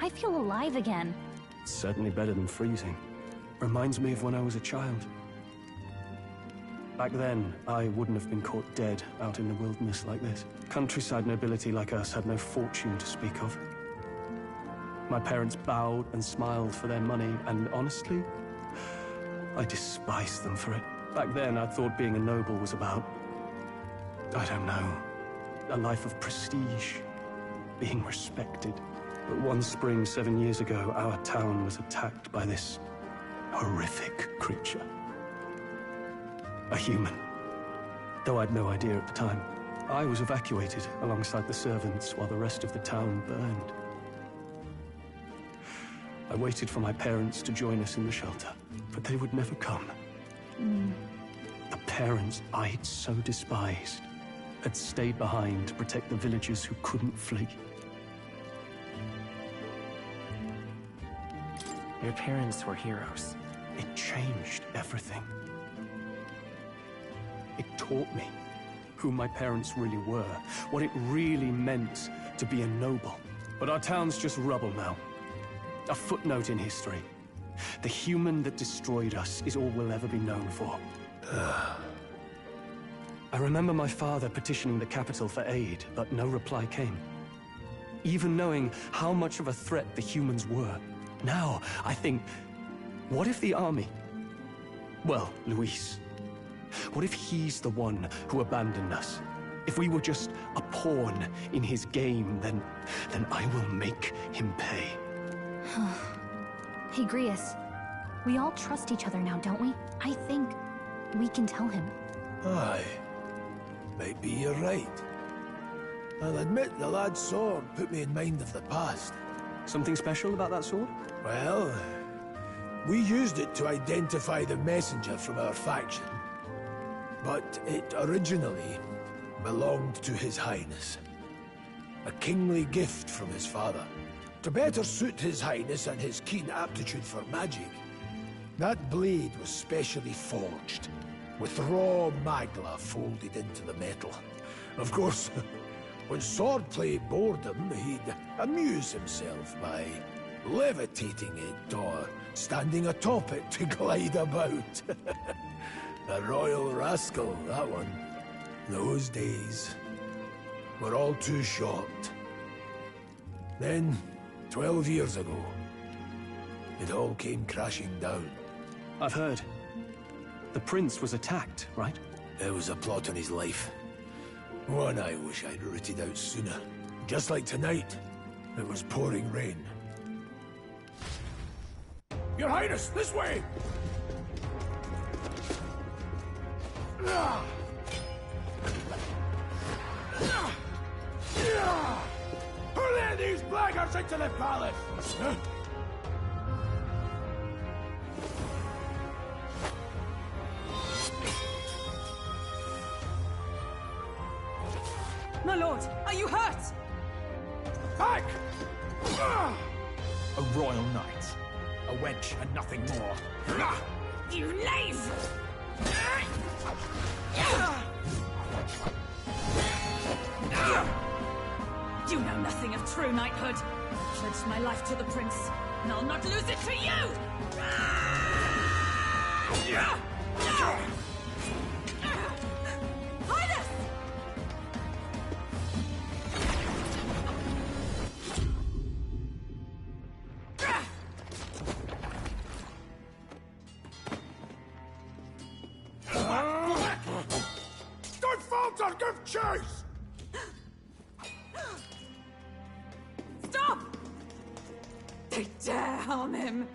S3: I feel alive again.
S6: It's certainly better than freezing. Reminds me of when I was a child. Back then, I wouldn't have been caught dead out in the wilderness like this. Countryside nobility like us had no fortune to speak of. My parents bowed and smiled for their money, and honestly, I despised them for it. Back then, I thought being a noble was about, I don't know, a life of prestige, being respected. But one spring 7 years ago, our town was attacked by this horrific creature. A human. Though I'd no idea at the time. I was evacuated alongside the servants while the rest of the town burned. I waited for my parents to join us in the shelter, but they would never come. The parents I'd so despised had stayed behind to protect the villagers who couldn't flee.
S2: Your parents were heroes.
S6: It changed everything. It taught me who my parents really were, what it really meant to be a noble. But our town's just rubble now. A footnote in history. The human that destroyed us is all we'll ever be known for. I remember my father petitioning the capital for aid, but no reply came. Even knowing how much of a threat the humans were, now I think, what if the army? Well, Luis. What if he's the one who abandoned us? If we were just a pawn in his game, then I will make him pay.
S3: Hey, Grius. We all trust each other now, don't we? I think we can tell him.
S5: Aye. Maybe you're right. I'll admit the lad's sword put me in mind of the past.
S6: Something special about that sword?
S5: Well, we used it to identify the messenger from our faction. But it originally belonged to His Highness. A kingly gift from his father. To better suit His Highness and his keen aptitude for magic, that blade was specially forged, with raw magla folded into the metal. Of course, when swordplay bored him, he'd amuse himself by levitating it or standing atop it to glide about. A royal rascal, that one. Those days were all too short. Then, 12 years ago, it all came crashing down.
S6: I've heard. The prince was attacked, right?
S5: There was a plot on his life. One I wish I'd rooted out sooner. Just like tonight, it was pouring rain. Your Highness, this way! Who led these blackguards into the palace?
S1: My lord, are you hurt?
S5: Back!
S8: A royal knight. A wench and nothing more.
S1: You knave! You know nothing of true knighthood. I pledged my life to the prince, and I'll not lose it to you! Highness!
S5: Don't falter! Give chase!
S1: Stop! They dare harm him!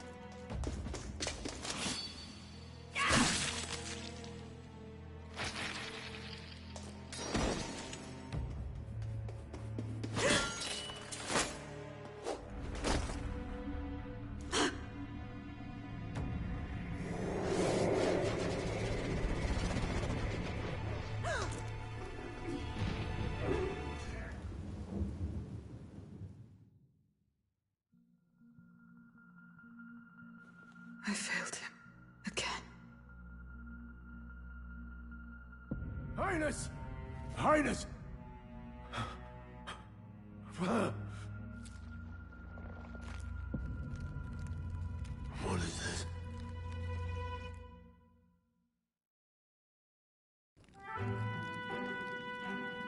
S1: I failed him. Again.
S5: Highness! Highness!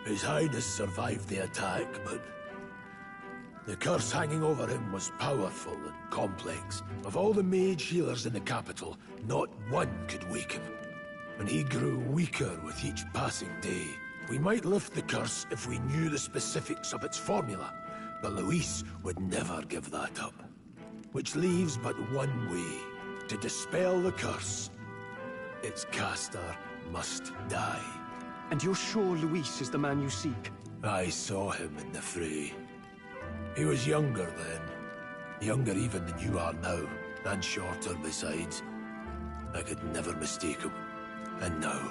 S5: His Highness survived the attack, but the curse hanging over him was powerful and complex. Of all the mage healers in the capital, not one could wake him. And he grew weaker with each passing day. We might lift the curse if we knew the specifics of its formula, but Luis would never give that up. Which leaves but one way to dispel the curse. Its caster must die.
S6: And you're sure Luis is the man you seek?
S5: I saw him in the fray. He was younger then. Younger even than you are now, and shorter besides. I could never mistake him. And now,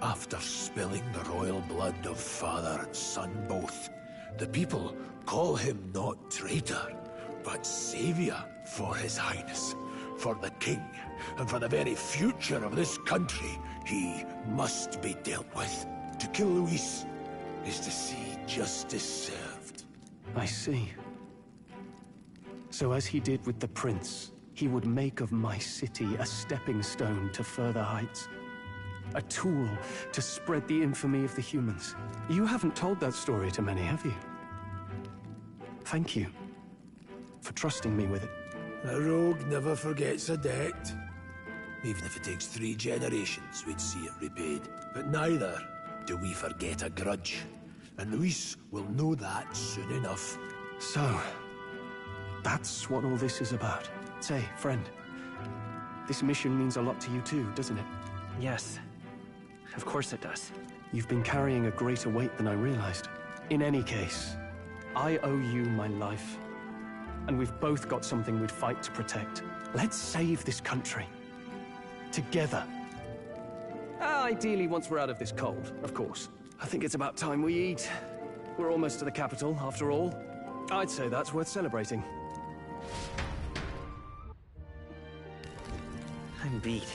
S5: after spilling the royal blood of father and son both, the people call him not traitor, but savior for His Highness, for the king, and for the very future of this country. He must be dealt with. To kill Luis is to see justice served.
S6: I see. So as he did with the prince, he would make of my city a stepping stone to further heights. A tool to spread the infamy of the humans. You haven't told that story to many, have you? Thank you for trusting me with it.
S5: A rogue never forgets a debt. Even if it takes 3 generations, we'd see it repaid. But neither do we forget a grudge. And Luis will know that soon enough.
S6: So, that's what all this is about. Say, friend, this mission means a lot to you too, doesn't it?
S2: Yes. Of course it does.
S6: You've been carrying a greater weight than I realized. In any case, I owe you my life. And we've both got something we'd fight to protect. Let's save this country. Together. Ideally, once we're out of this cold, of course. I think it's about time we eat. We're almost to the capital, after all. I'd say that's worth celebrating.
S2: I'm beat.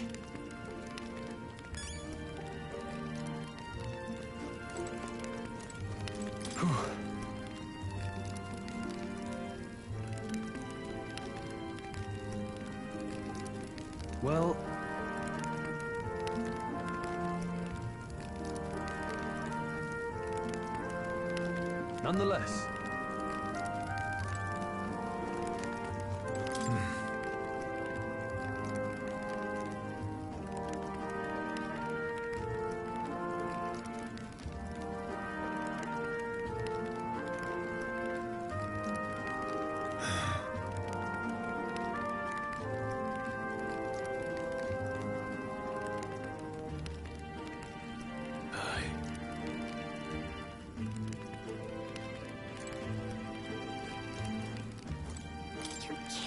S6: Well...
S8: Nonetheless,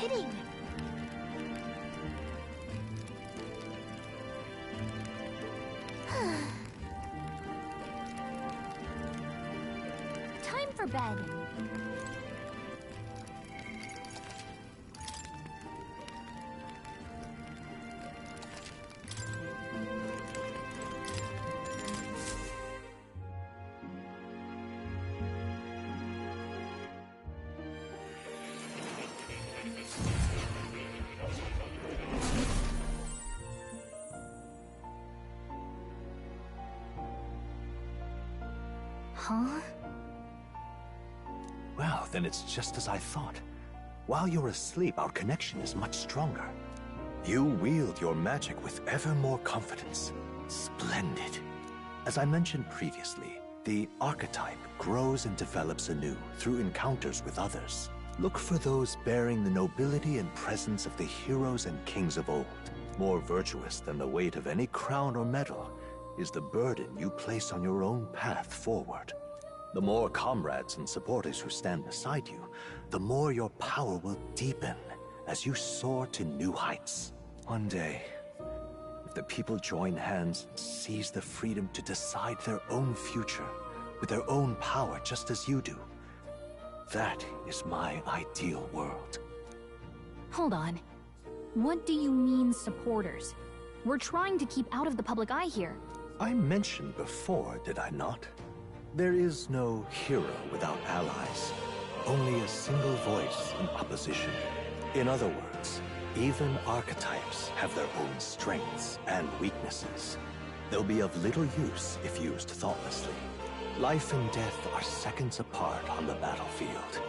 S7: Kidding. Time for bed. Huh?
S4: Well, then it's just as I thought. While you're asleep, our connection is much stronger. You wield your magic with ever more confidence. Splendid. As I mentioned previously, the archetype grows and develops anew through encounters with others. Look for those bearing the nobility and presence of the heroes and kings of old. More virtuous than the weight of any crown or medal is the burden you place on your own path forward. The more comrades and supporters who stand beside you, the more your power will deepen as you soar to new heights. One day, if the people join hands and seize the freedom to decide their own future with their own power just as you do, that is my ideal world.
S3: Hold on. What do you mean, supporters? We're trying to keep out of the public eye here.
S4: I mentioned before, did I not? There is no hero without allies. Only a single voice in opposition. In other words, even archetypes have their own strengths and weaknesses. They'll be of little use if used thoughtlessly. Life and death are seconds apart on the battlefield.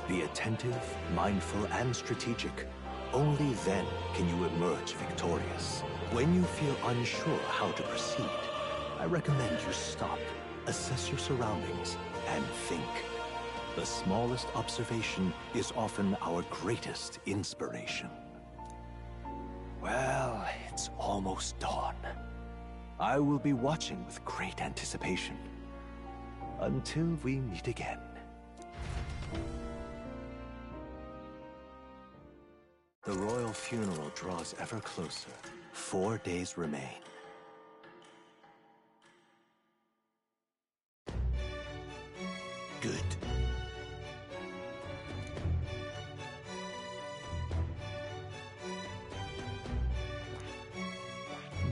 S4: Be attentive, mindful, and strategic. Only then can you emerge victorious. When you feel unsure how to proceed, I recommend you stop, assess your surroundings, and think. The smallest observation is often our greatest inspiration. Well, it's almost dawn. I will be watching with great anticipation. Until we meet again. The royal funeral draws ever closer. 4 days remain. Good.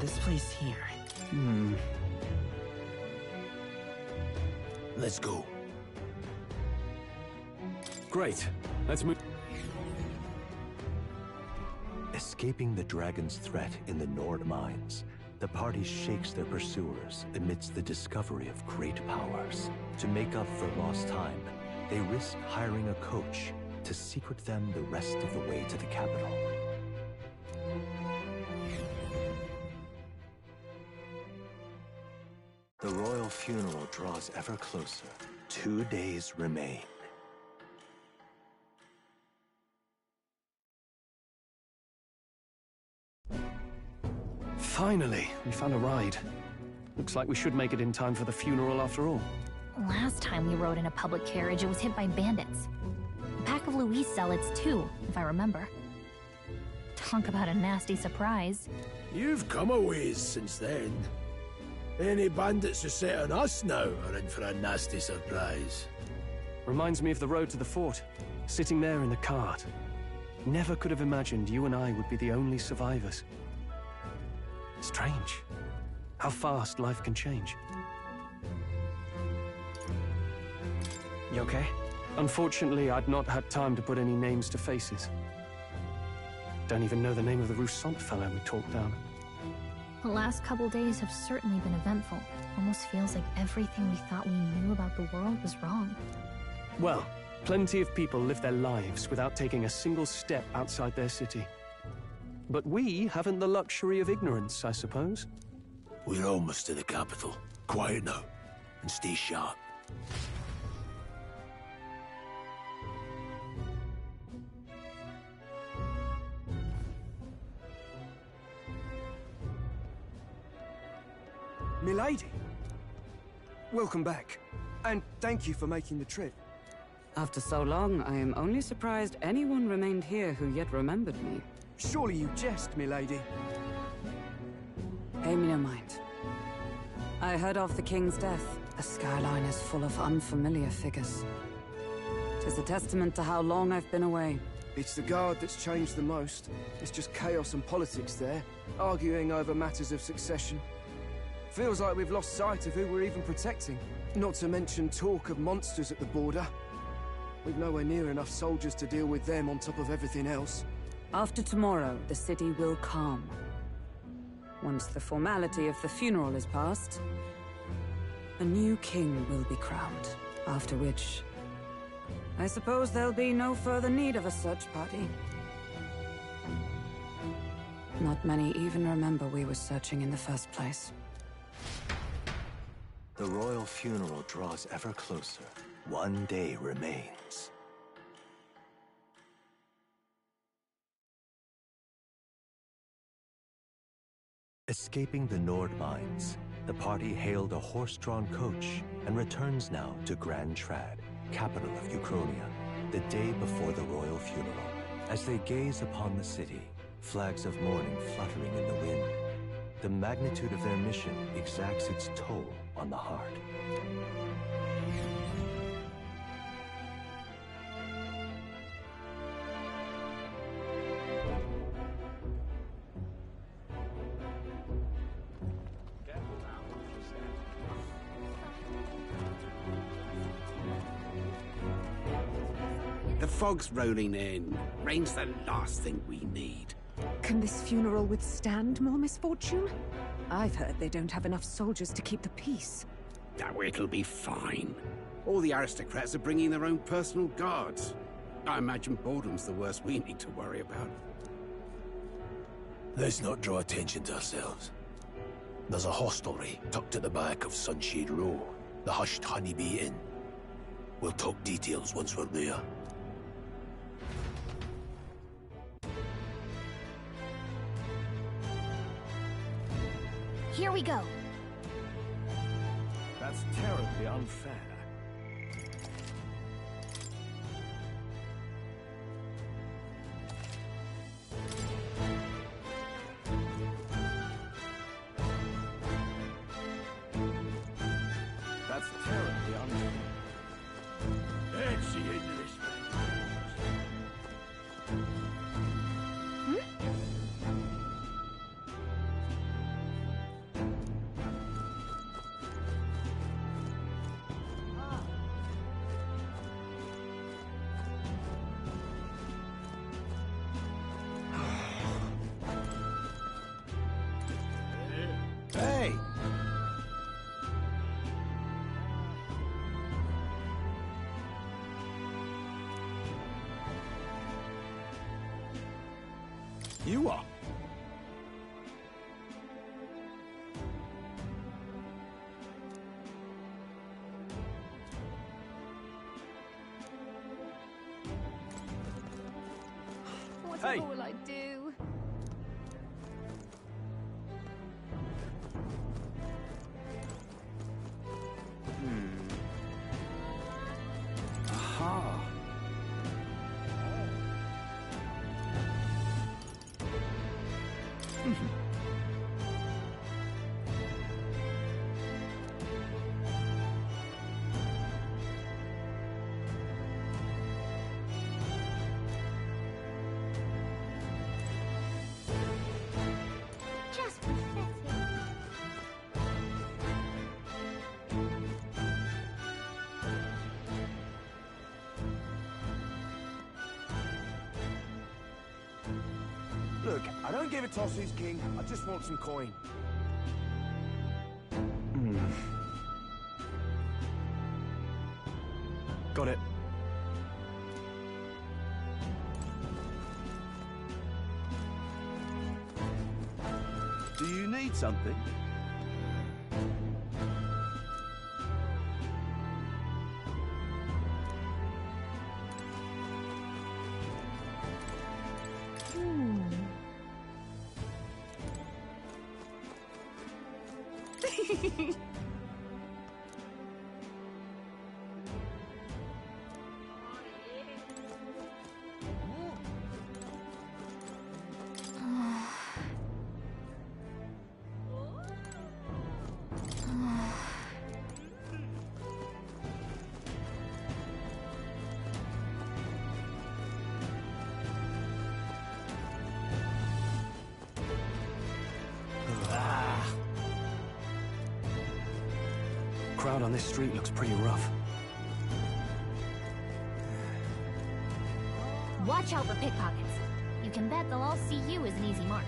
S2: This place here.
S5: Let's go.
S6: Great. Let's move.
S4: Escaping the dragon's threat in the Nord mines, the party shakes their pursuers amidst the discovery of great powers. To make up for lost time, they risk hiring a coach to secret them the rest of the way to the capital. The royal funeral draws ever closer. 2 days remain.
S6: Finally, we found a ride. Looks like we should make it in time for the funeral after all.
S3: Last time we rode in a public carriage, it was hit by bandits. A pack of Louis zealots, too, if I remember. Talk about a nasty surprise.
S5: You've come a ways since then. Any bandits who set on us now are in for a nasty surprise.
S6: Reminds me of the road to the fort, sitting there in the cart. Never could have imagined you and I would be the only survivors. Strange. How fast life can change. You okay? Unfortunately, I'd not had time to put any names to faces. Don't even know the name of the Roussant fellow we talked down.
S3: The last couple days have certainly been eventful. Almost feels like everything we thought we knew about the world was wrong.
S6: Well, plenty of people live their lives without taking a single step outside their city. But we haven't the luxury of ignorance, I suppose.
S5: We're almost to the capital. Quiet now, and stay sharp.
S9: Milady! Welcome back, and thank you for making the trip.
S10: After so long, I am only surprised anyone remained here who yet remembered me.
S9: Surely you jest, milady.
S10: Pay me no mind. I heard of the king's death. The skyline is full of unfamiliar figures. 'Tis a testament to how long I've been away.
S9: It's the guard that's changed the most. It's just chaos and politics there, arguing over matters of succession. Feels like we've lost sight of who we're even protecting. Not to mention talk of monsters at the border. We've nowhere near enough soldiers to deal with them on top of everything else.
S10: After tomorrow, the city will calm. Once the formality of the funeral is past, a new king will be crowned, after which I suppose there'll be no further need of a search party. Not many even remember we were searching in the first place.
S4: The royal funeral draws ever closer. 1 day remains. Escaping the Nord mines, the party hailed a horse-drawn coach and returns now to Grand Trad, capital of Uchronia, the day before the royal funeral. As they gaze upon the city, flags of mourning fluttering in the wind, the magnitude of their mission exacts its toll on the heart.
S11: The fog's rolling in. Rain's the last thing we need.
S12: Can this funeral withstand more misfortune? I've heard they don't have enough soldiers to keep the peace.
S11: Oh, it'll be fine. All the aristocrats are bringing their own personal guards. I imagine boredom's the worst we need to worry about.
S5: Let's not draw attention to ourselves. There's a hostelry tucked at the back of Sunshade Row, the Hushed Honeybee Inn. We'll talk details once we're there.
S7: Here we go.
S8: That's terribly unfair. That's terribly unfair. That's the end of this
S4: Hey! You are.
S7: Whatever will I do?
S4: Aha.
S7: Just pathetic.
S9: Look, I don't give a toss who's king. I just want some coin.
S6: Got it.
S4: Do you need something?
S6: Crowd on this street looks pretty rough.
S7: Watch out for pickpockets. You can bet they'll all see you as an easy mark.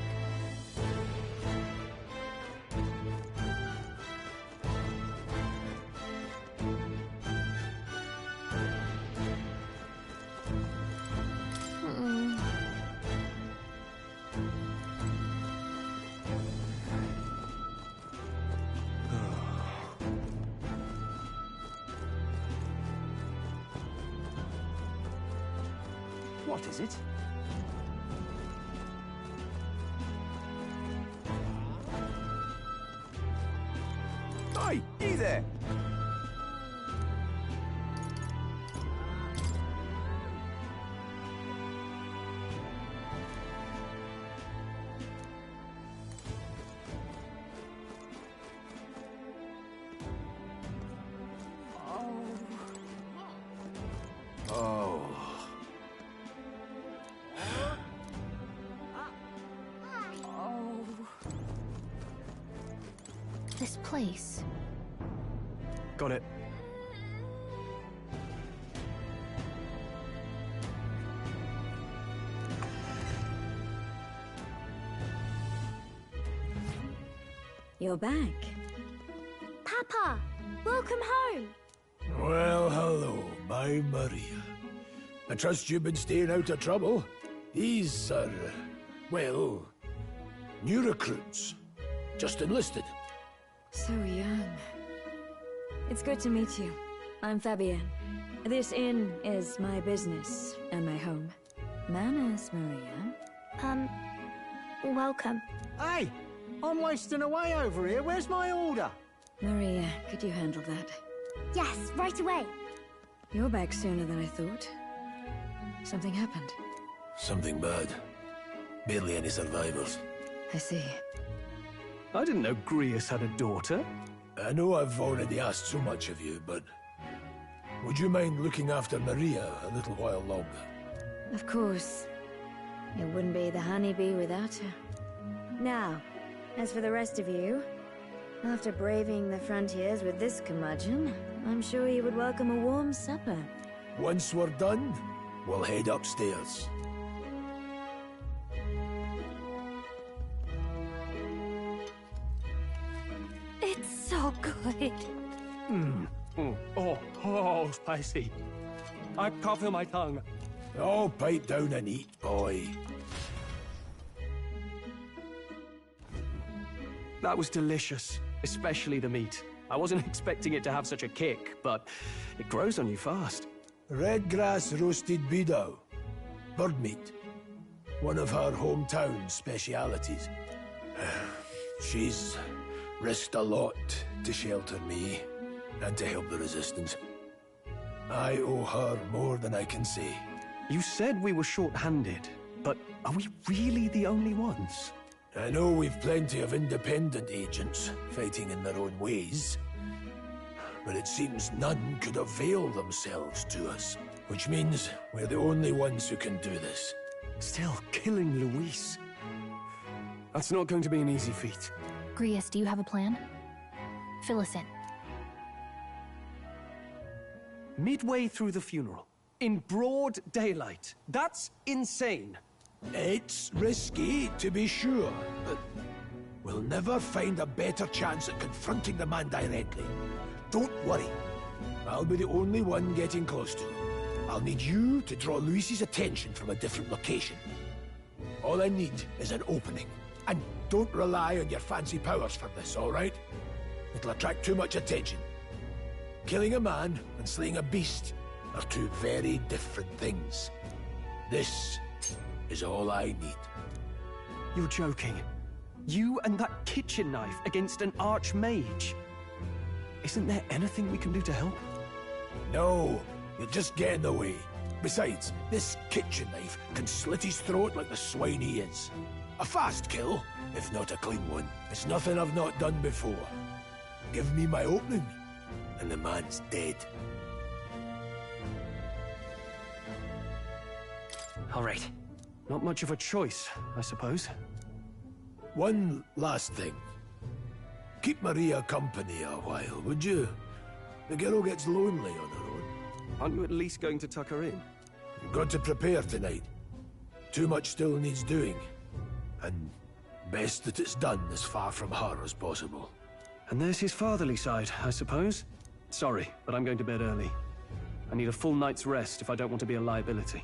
S4: What is it? Hey, you there! Oh.
S3: This place.
S6: Got it.
S10: You're back.
S7: Papa! Welcome home!
S5: Well, hello, my Maria. I trust you've been staying out of trouble. These are, well, new recruits. Just enlisted.
S12: So young. It's good to meet you. I'm Fabienne. This inn is my business and my home. Manners, Maria.
S7: Welcome.
S13: Hey! I'm wasting away over here. Where's my order?
S12: Maria, could you handle that?
S7: Yes, right away.
S12: You're back sooner than I thought. Something happened.
S5: Something bad. Barely any survivors.
S12: I see.
S6: I didn't know Grius had a daughter.
S5: I know I've already asked so much of you, but would you mind looking after Maria a little while longer?
S12: Of course. It wouldn't be the honeybee without her. Now, as for the rest of you, after braving the frontiers with this curmudgeon, I'm sure you would welcome a warm supper.
S5: Once we're done, we'll head upstairs.
S7: It's so good.
S6: Oh, spicy. I can't feel my tongue.
S5: Oh, pipe down and eat, boy.
S6: That was delicious, especially the meat. I wasn't expecting it to have such a kick, but it grows on you fast.
S5: Red grass roasted beedou. Bird meat. One of her hometown specialities. She's risked a lot to shelter me and to help the Resistance. I owe her more than I can say.
S6: You said we were short-handed, but are we really the only ones?
S5: I know we've plenty of independent agents fighting in their own ways, but it seems none could avail themselves to us, which means we're the only ones who can do this.
S6: Still, killing Luis. That's not going to be an easy feat.
S3: Grius, do you have a plan? Fill us in.
S6: Midway through the funeral, in broad daylight. That's insane.
S5: It's risky, to be sure, but we'll never find a better chance at confronting the man directly. Don't worry. I'll be the only one getting close to him. I'll need you to draw Luis's attention from a different location. All I need is an opening. And don't rely on your fancy powers for this, all right? It'll attract too much attention. Killing a man and slaying a beast are two very different things. This is all I need.
S6: You're joking. You and that kitchen knife against an archmage. Isn't there anything we can do to help?
S5: No, you'll just get in the way. Besides, this kitchen knife can slit his throat like the swine he is. A fast kill, if not a clean one. It's nothing I've not done before. Give me my opening, and the man's dead.
S2: All right.
S6: Not much of a choice, I suppose.
S5: One last thing. Keep Maria company a while, would you? The girl gets lonely on her own.
S6: Aren't you at least going to tuck her in?
S5: You've got to prepare tonight. Too much still needs doing. And best that it's done as far from her as possible.
S6: And there's his fatherly side, I suppose. Sorry, but I'm going to bed early. I need a full night's rest if I don't want to be a liability.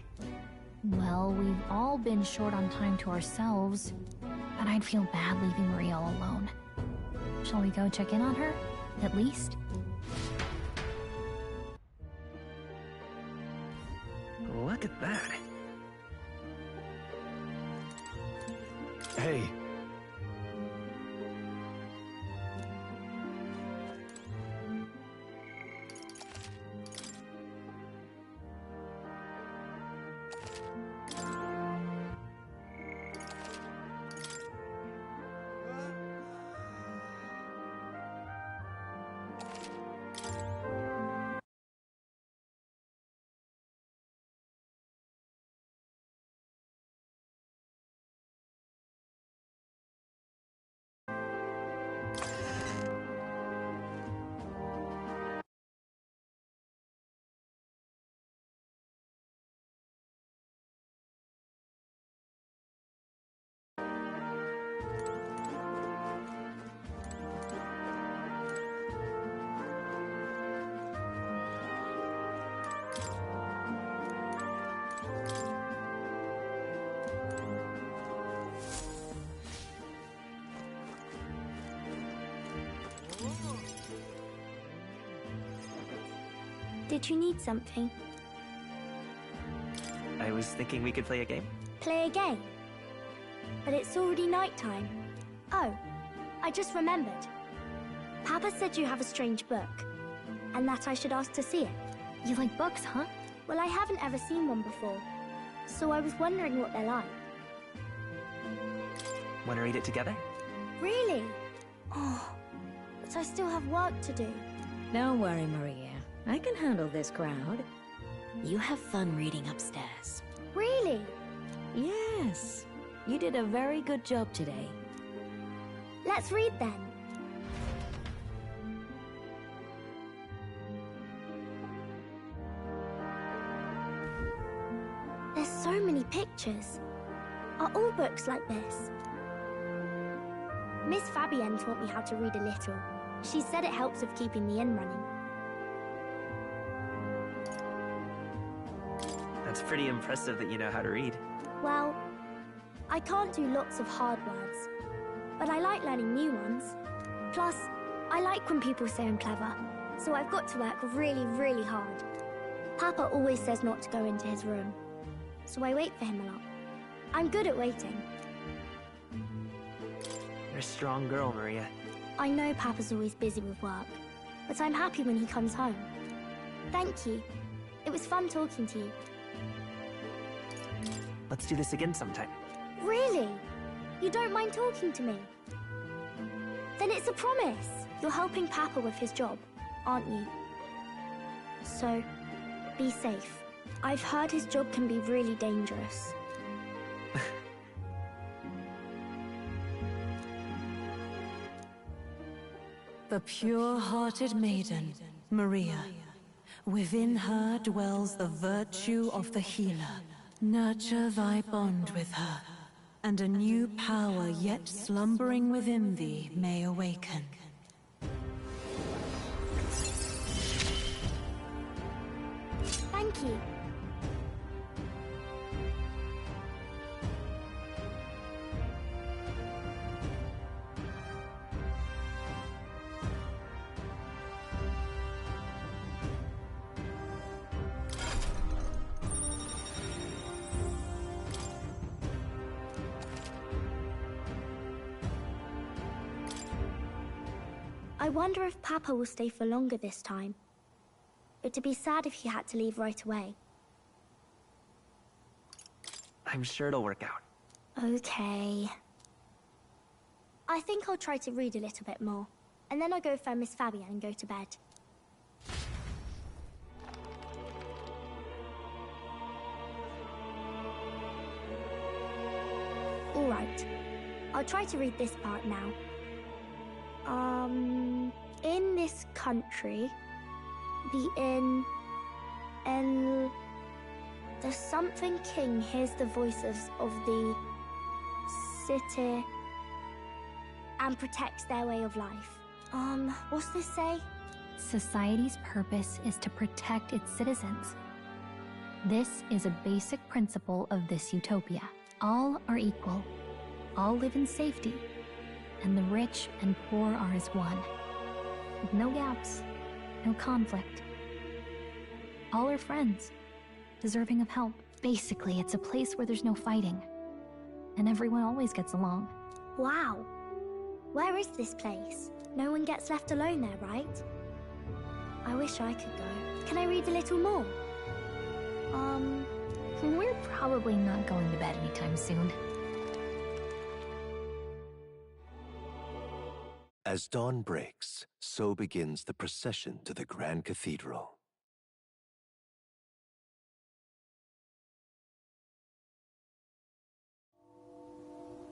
S3: Well, we've all been short on time to ourselves, but I'd feel bad leaving Maria all alone. Shall we go check in on her, at least?
S2: Look at that.
S6: Hey,
S14: Did you need something?
S2: I was thinking we could play a game.
S14: Play a game? But it's already nighttime. Oh, I just remembered. Papa said you have a strange book, and that I should ask to see it.
S3: You like books, huh?
S14: Well, I haven't ever seen one before, so I was wondering what they're like.
S2: Want to read it together?
S14: Really? Oh, but I still have work to do.
S12: Don't worry, Maria. I can handle this crowd. You have fun reading upstairs.
S14: Really?
S12: Yes. You did a very good job today.
S14: Let's read then. There's so many pictures. Are all books like this? Miss Fabienne taught me how to read a little. She said it helps with keeping the inn running.
S2: That's pretty impressive that you know how to read.
S14: Well, I can't do lots of hard words, but I like learning new ones. Plus, I like when people say I'm clever, so I've got to work really, really hard. Papa always says not to go into his room, so I wait for him a lot. I'm good at waiting.
S2: You're a strong girl, Maria.
S14: I know Papa's always busy with work, but I'm happy when he comes home. Thank you. It was fun talking to you.
S2: Let's do this again sometime.
S14: Really? You don't mind talking to me? Then it's a promise. You're helping Papa with his job, aren't you? So, be safe. I've heard his job can be really dangerous.
S1: The pure-hearted maiden, Maria. Within her dwells the virtue of the healer. Nurture thy bond with her, and a new power yet slumbering within thee may awaken.
S14: Thank you. I wonder if Papa will stay for longer this time. It'd be sad if he had to leave right away.
S2: I'm sure it'll work out.
S14: Okay. I think I'll try to read a little bit more, and then I'll go find Miss Fabienne and go to bed. Alright. I'll try to read this part now. In this country, the something king hears the voices of the city and protects their way of life. What's this say?
S3: Society's purpose is to protect its citizens. This is a basic principle of this utopia. All are equal. All live in safety. And the rich and poor are as one. With no gaps, no conflict. All are friends, deserving of help. Basically, it's a place where there's no fighting. And everyone always gets along.
S14: Wow. Where is this place? No one gets left alone there, right? I wish I could go. Can I read a little more?
S3: We're probably not going to bed anytime soon.
S4: As dawn breaks, so begins the procession to the Grand Cathedral.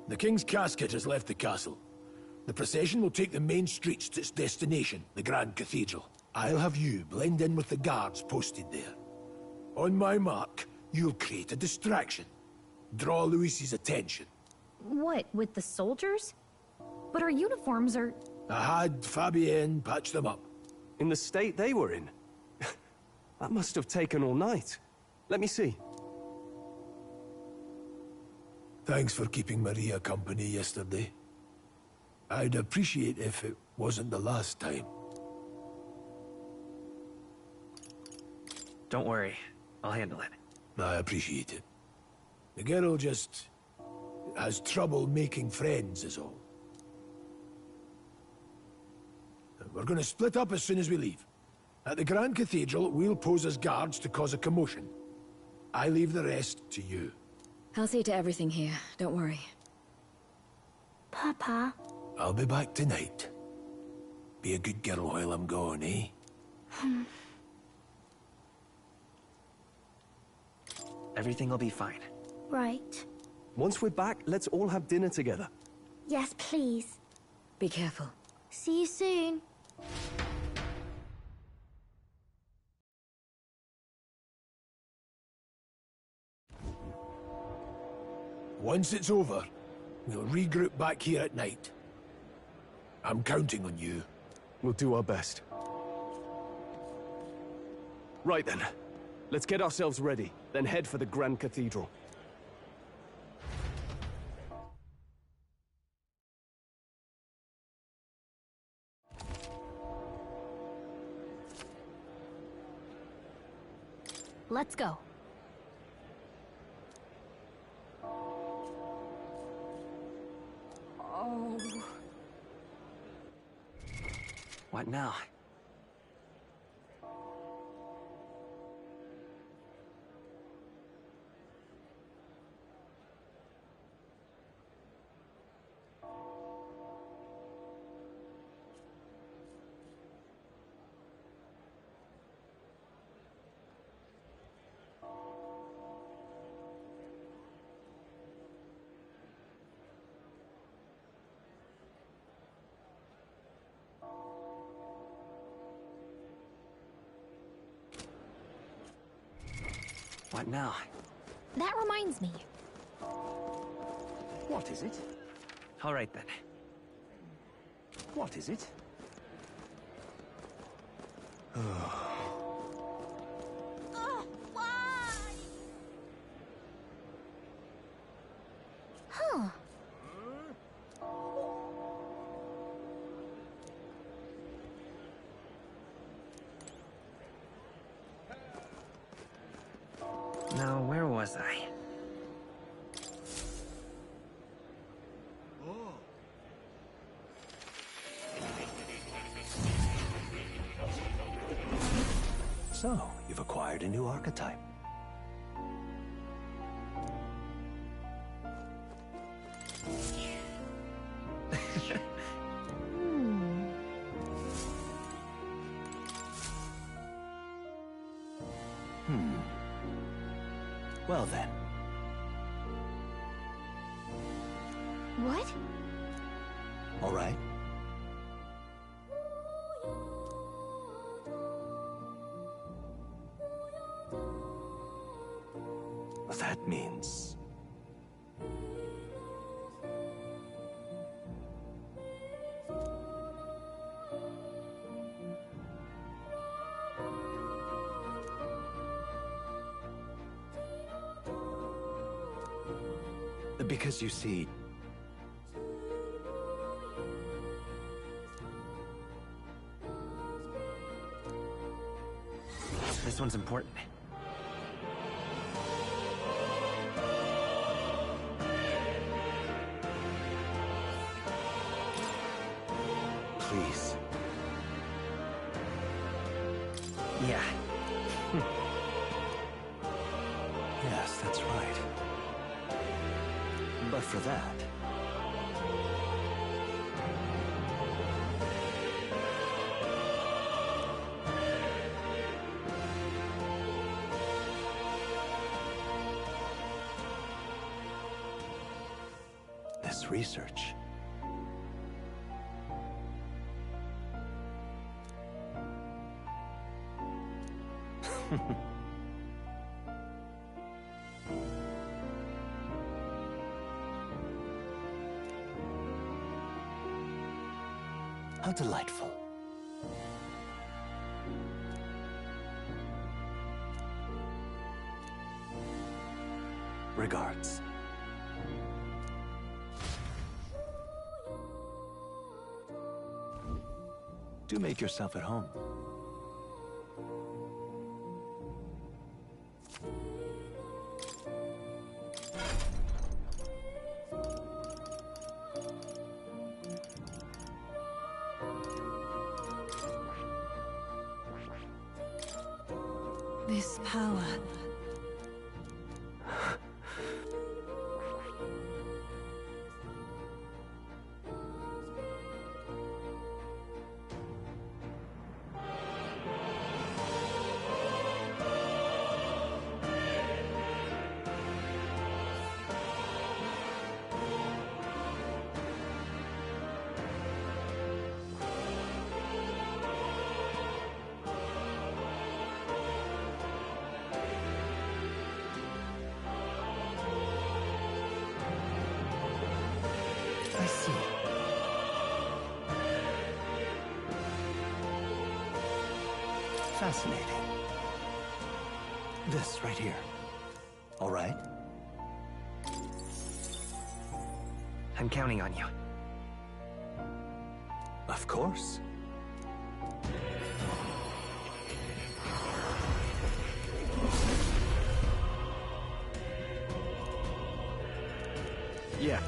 S5: The King's casket has left the castle. The procession will take the main streets to its destination, the Grand Cathedral. I'll have you blend in with the guards posted there. On my mark, you'll create a distraction. Draw Luis's attention.
S3: What, with the soldiers? But our uniforms are...
S5: I had Fabienne patch them up.
S6: In the state they were in? That must have taken all night. Let me see.
S5: Thanks for keeping Maria company yesterday. I'd appreciate if it wasn't the last time.
S2: Don't worry. I'll handle it.
S5: I appreciate it. The girl just has trouble making friends, is all. We're going to split up as soon as we leave. At the Grand Cathedral, we'll pose as guards to cause a commotion. I leave the rest to you.
S12: I'll see to everything here, don't worry.
S14: Papa.
S5: I'll be back tonight. Be a good girl while I'm gone, eh?
S2: Everything will be fine.
S14: Right.
S6: Once we're back, let's all have dinner together.
S14: Yes, please.
S12: Be careful.
S14: See you soon.
S5: Once it's over, we'll regroup back here at night. I'm counting on you.
S6: We'll do our best. Right then. Let's get ourselves ready, then head for the Grand Cathedral.
S3: Let's go.
S10: Oh.
S2: What now? What now?
S3: That reminds me.
S8: What is it?
S2: All right then.
S8: What is it?
S3: Huh.
S2: Now, where was I?
S4: So, you've acquired a new archetype. Well then.
S3: What?
S4: All right. That means... Because you see...
S2: This one's important.
S4: Please.
S2: Yeah.
S4: Yes, that's right. But for that... this research... How delightful. Regards. Do make yourself at home.
S1: This power...
S4: I see. Fascinating. This right here. All right?
S15: I'm counting on you.
S4: Of course.
S6: Yeah.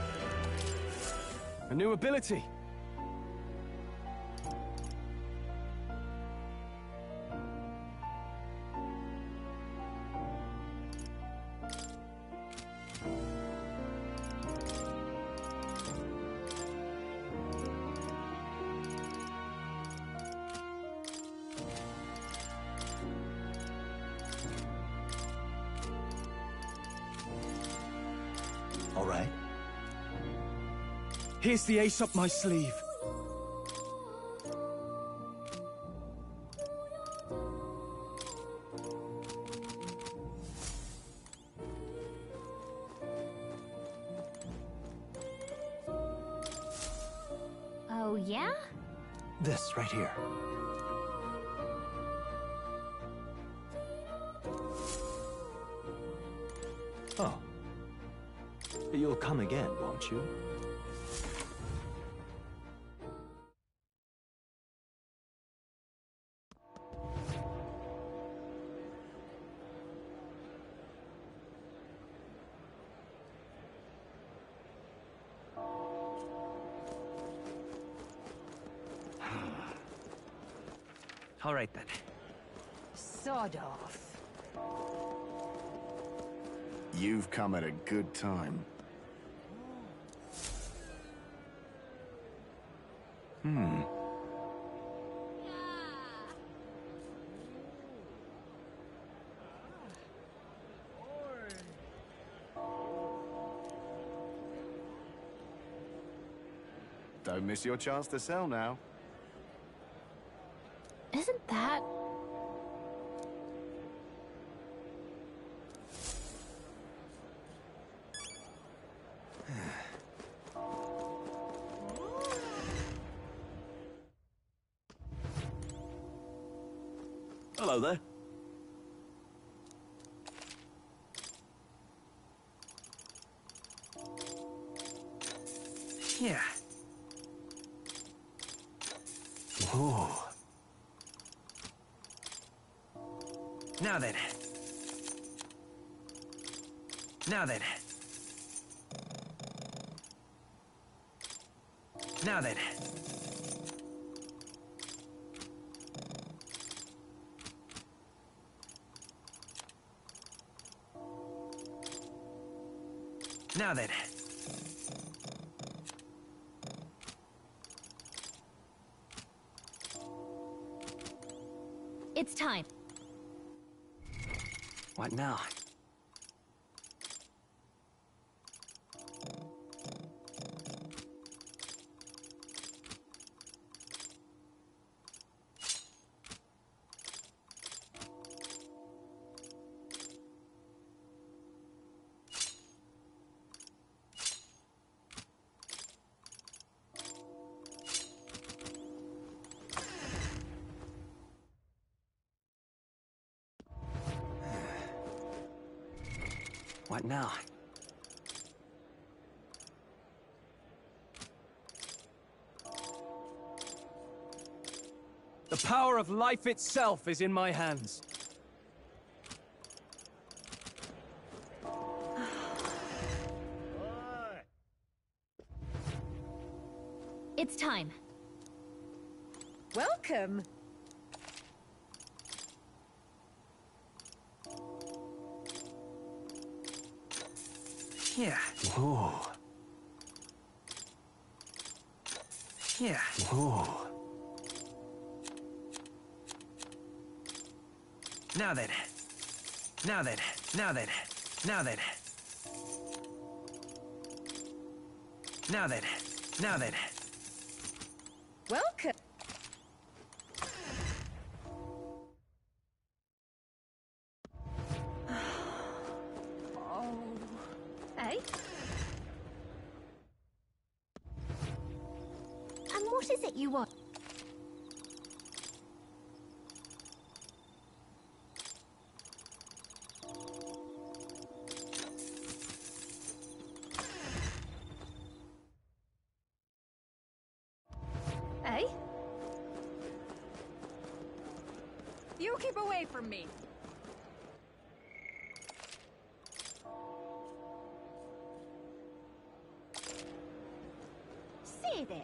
S6: A new ability.
S4: All right.
S6: Here's the ace up my sleeve.
S7: Oh, yeah?
S4: This right here. Oh. You'll come again, won't you?
S15: All right, then.
S16: Sod off.
S17: You've come at a good time. Don't miss your chance to sell now.
S3: Isn't that...
S4: Hello there.
S15: Yeah.
S4: Whoa.
S15: Now then. Now then. Now then. Now then.
S7: It's time.
S15: What now? What now?
S6: The power of life itself is in my hands.
S7: It's time.
S16: Welcome.
S15: Yeah.
S6: Oh.
S15: Yeah.
S6: Oh.
S15: Now then. Now then. Now then. Now then. Now then. Now then.
S7: Welcome. Oh. Hey?
S14: And what is it you want?
S7: Hey? You keep away from me.
S14: Say there.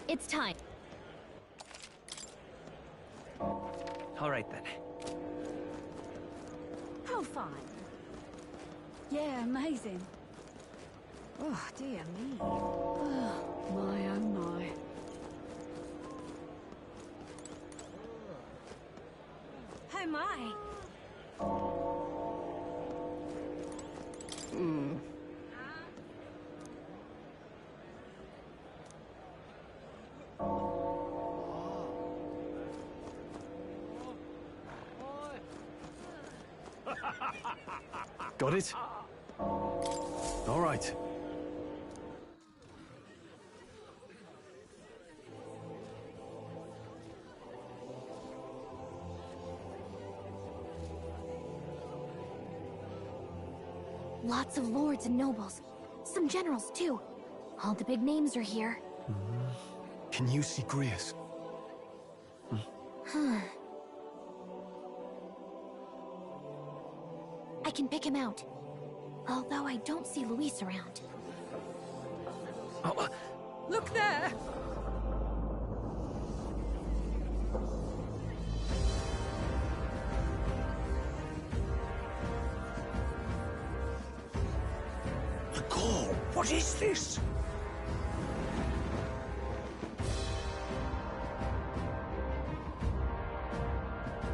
S7: It's time.
S15: All right then.
S10: How fine. Yeah, amazing. Oh, dear me. Oh, my, oh, my.
S7: Oh my.
S6: Got it? All right.
S3: Lots of lords and nobles. Some generals, too. All the big names are here.
S6: Can you see Grius?
S3: I can pick him out. Although I don't see Luis around.
S10: Look there!
S8: The call! What is this?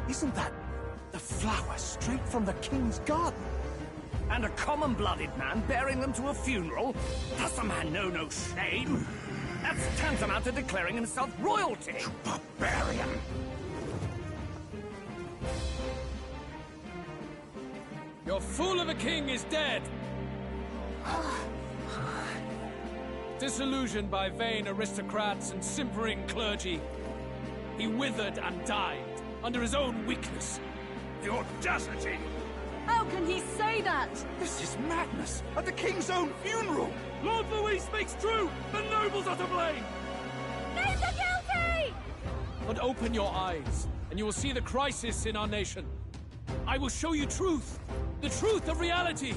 S4: Isn't that the flower straight from the king's garden?
S2: And a common-blooded man bearing them to a funeral? Does the man know no shame? That's tantamount to declaring himself royalty!
S8: You barbarian!
S18: Your fool of a king is dead! Disillusioned by vain aristocrats and simpering clergy, he withered and died under his own weakness.
S8: The audacity!
S10: How can he say that?
S8: This is madness! At the king's own funeral!
S18: Lord Louis speaks true! The nobles are to blame!
S7: Names are guilty!
S18: But open your eyes, and you will see the crisis in our nation. I will show you truth! The truth of reality!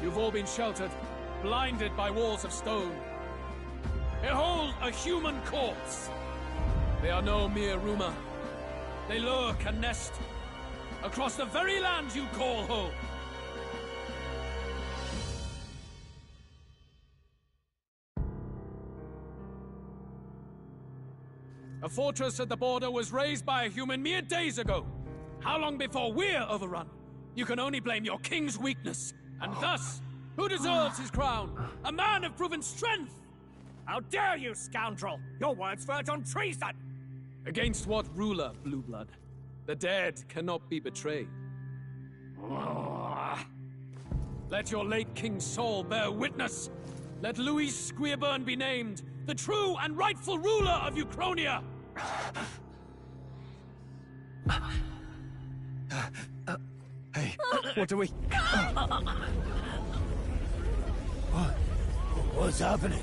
S18: You've all been sheltered, blinded by walls of stone. Behold a human corpse! They are no mere rumor. They lurk and nest across the very land you call home. A fortress at the border was raised by a human mere days ago. How long before we're overrun? You can only blame your king's weakness. And thus, who deserves his crown? A man of proven strength!
S2: How dare you, scoundrel! Your words verge on treason!
S18: Against what ruler, Blueblood? The dead cannot be betrayed. Let your late king's soul bear witness! Let Louis Squeerburn be named the true and rightful ruler of Uchronia!
S6: Hey, what do we...
S5: What's happening?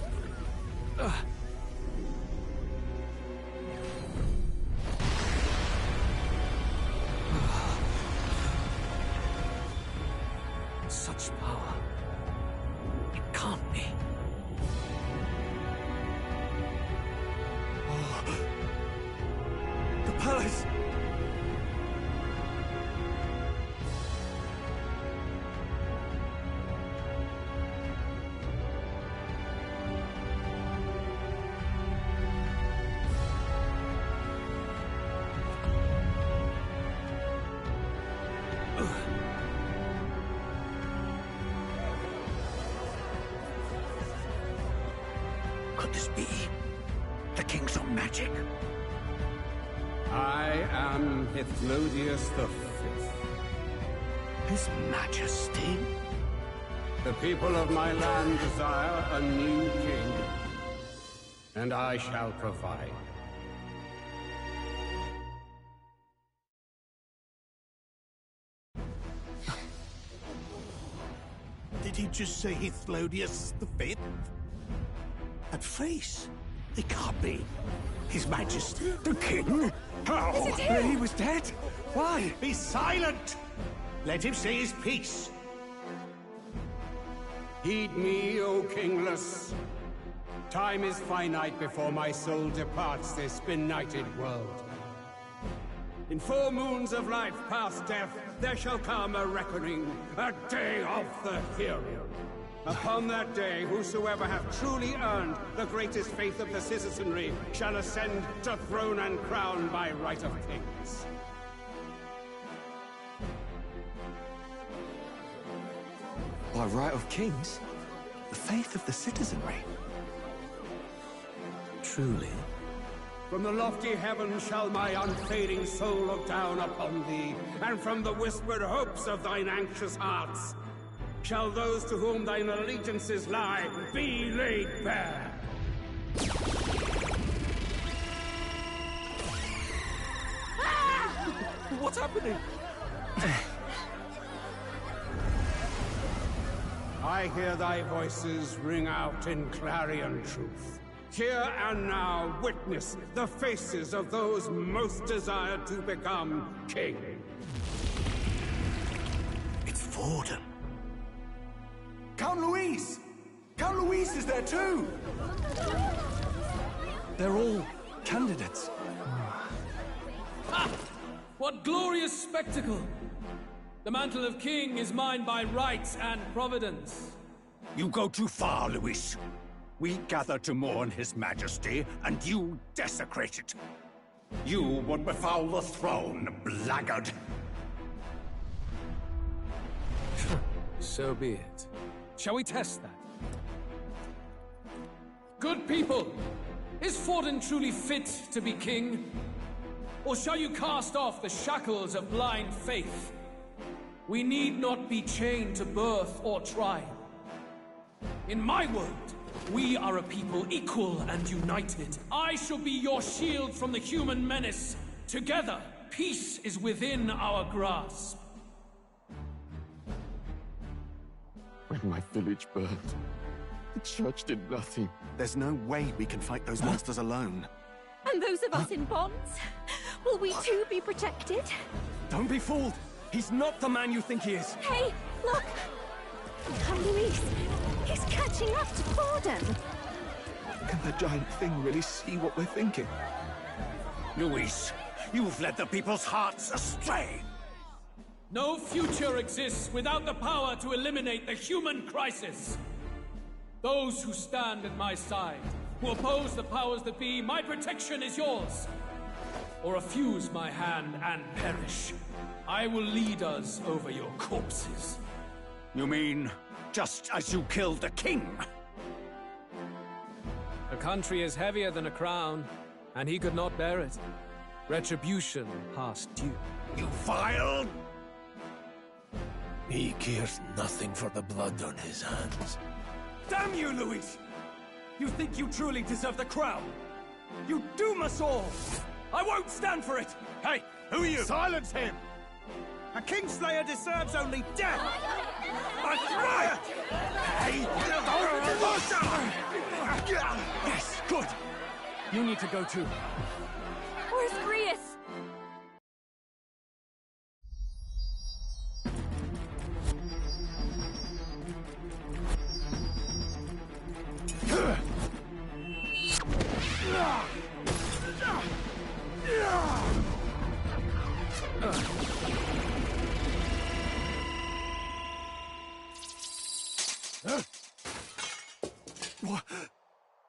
S18: Such power. It can't be.
S6: The palace!
S8: Could this be the king's own magic?
S11: I am Hythlodius V.
S8: His Majesty?
S11: The people of my land desire a new king, and I shall provide.
S8: Did he just say Hythlodius V? That face. It can't be. His Majesty, the King? How?
S7: Is it him?
S8: He was dead? Why? Be silent! Let him say his piece.
S11: Heed me, O Kingless. Time is finite before my soul departs this benighted world. In 4 moons of life past death, there shall come a reckoning, a day of the hero. Upon that day, whosoever hath truly earned the greatest faith of the citizenry shall ascend to throne and crown by right of kings.
S4: By right of kings? The faith of the citizenry? Truly?
S11: From the lofty heavens shall my unfading soul look down upon thee, and from the whispered hopes of thine anxious hearts shall those to whom thine allegiances lie be laid bare.
S8: What's happening?
S11: I hear thy voices ring out in clarion truth. Here and now, witness the faces of those most desired to become king.
S8: It's Forden.
S4: Count Louise! Count Louise is there too!
S6: They're all candidates.
S18: Ha! What glorious spectacle! The mantle of king is mine by right and providence.
S8: You go too far, Louis. We gather to mourn his majesty, and you desecrate it. You would befoul the throne, blackguard.
S18: So be it. Shall we test that? Good people, is Forden truly fit to be king? Or shall you cast off the shackles of blind faith? We need not be chained to birth or trial. In my world, we are a people equal and united. I shall be your shield from the human menace. Together, peace is within our grasp.
S17: When my village burned, the church did nothing.
S4: There's no way we can fight those monsters alone.
S7: And those of us in bonds? Will we too be protected?
S6: Don't be fooled! He's not the man you think he is!
S7: Hey, look! Come, Louise! He's catching up to Forden!
S4: Can the giant thing really see what we're thinking?
S8: Louis, you've led the people's hearts astray!
S18: No future exists without the power to eliminate the human crisis! Those who stand at my side, who oppose the powers that be, my protection is yours! Or refuse my hand and perish. I will lead us over your corpses.
S8: You mean, just as you killed the king?
S18: A country is heavier than a crown, and he could not bear it. Retribution past due.
S8: You vile...
S5: He cares nothing for the blood on his hands.
S6: Damn you, Louis! You think you truly deserve the crown? You doom us all! I won't stand for it!
S8: Hey, who are you?
S6: Silence him! A Kingslayer deserves only death!
S8: That's right! Hey!
S6: Yes, good! You need to go too.
S7: Where's Grius?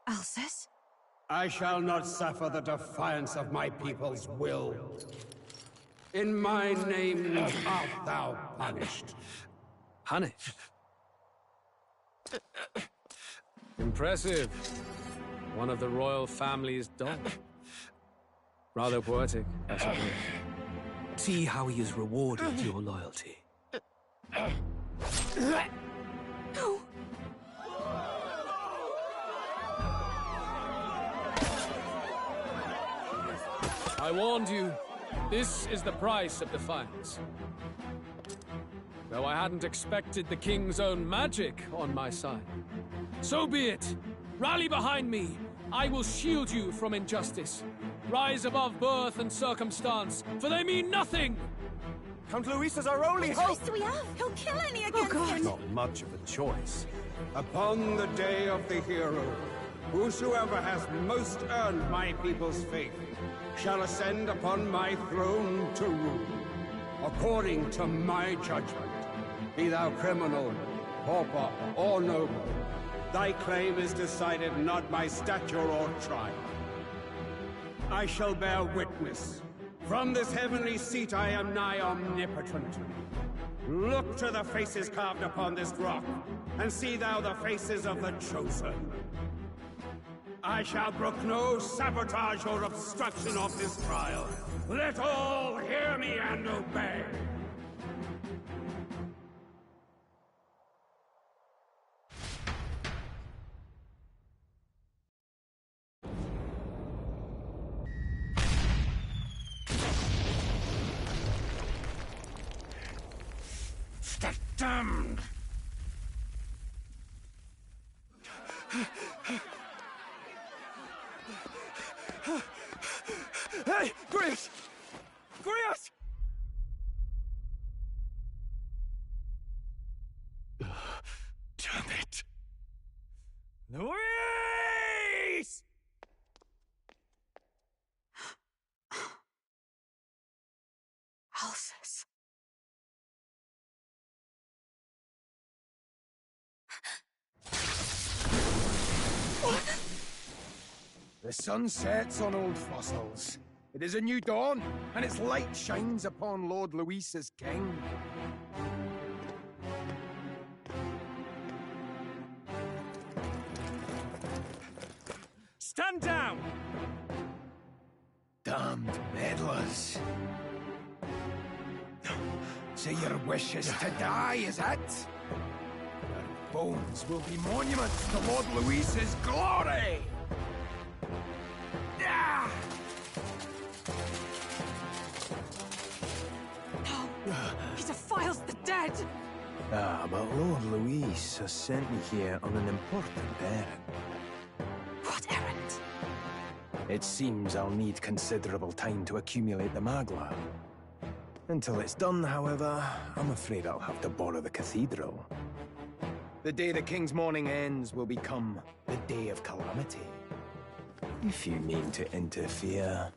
S7: Alcest?
S11: I shall not suffer the defiance of my people's will. In my name art thou punished.
S18: Punished? Impressive. One of the royal family's dog. Rather poetic, I suppose. See how he has rewarded your loyalty.
S7: No.
S18: I warned you. This is the price of defiance. Though I hadn't expected the king's own magic on my side. So be it. Rally behind me, I will shield you from injustice. Rise above birth and circumstance, for they mean nothing!
S2: Count Luis is our only
S7: What
S2: hope!
S7: choice do we have? He'll kill any against him!
S5: Not much of a choice.
S11: Upon the day of the hero, whosoever has most earned my people's faith shall ascend upon my throne to rule, according to my judgment. Be thou criminal, pauper, or noble, thy claim is decided not by stature or trial. I shall bear witness. From this heavenly seat I am nigh omnipotent. Look to the faces carved upon this rock, and see thou the faces of the chosen. I shall brook no sabotage or obstruction of this trial. Let all hear me and obey.
S2: Damned! Hey, Grius! Grius!
S5: Damn it.
S2: Luis!
S7: Alphys.
S5: The sun sets on old fossils. It is a new dawn, and its light shines upon Lord Luis as king.
S2: Stand down!
S5: Damned meddlers. So your wish is to die, is it? Your bones will be monuments to Lord Luis's glory! Ah!
S7: No! He defiles the dead!
S4: Ah, but Lord Luis has sent me here on an important errand.
S7: What errand?
S4: It seems I'll need considerable time to accumulate the Magla. Until it's done, however, I'm afraid I'll have to borrow the cathedral. The day the King's morning ends will become the day of calamity. If you mean to interfere,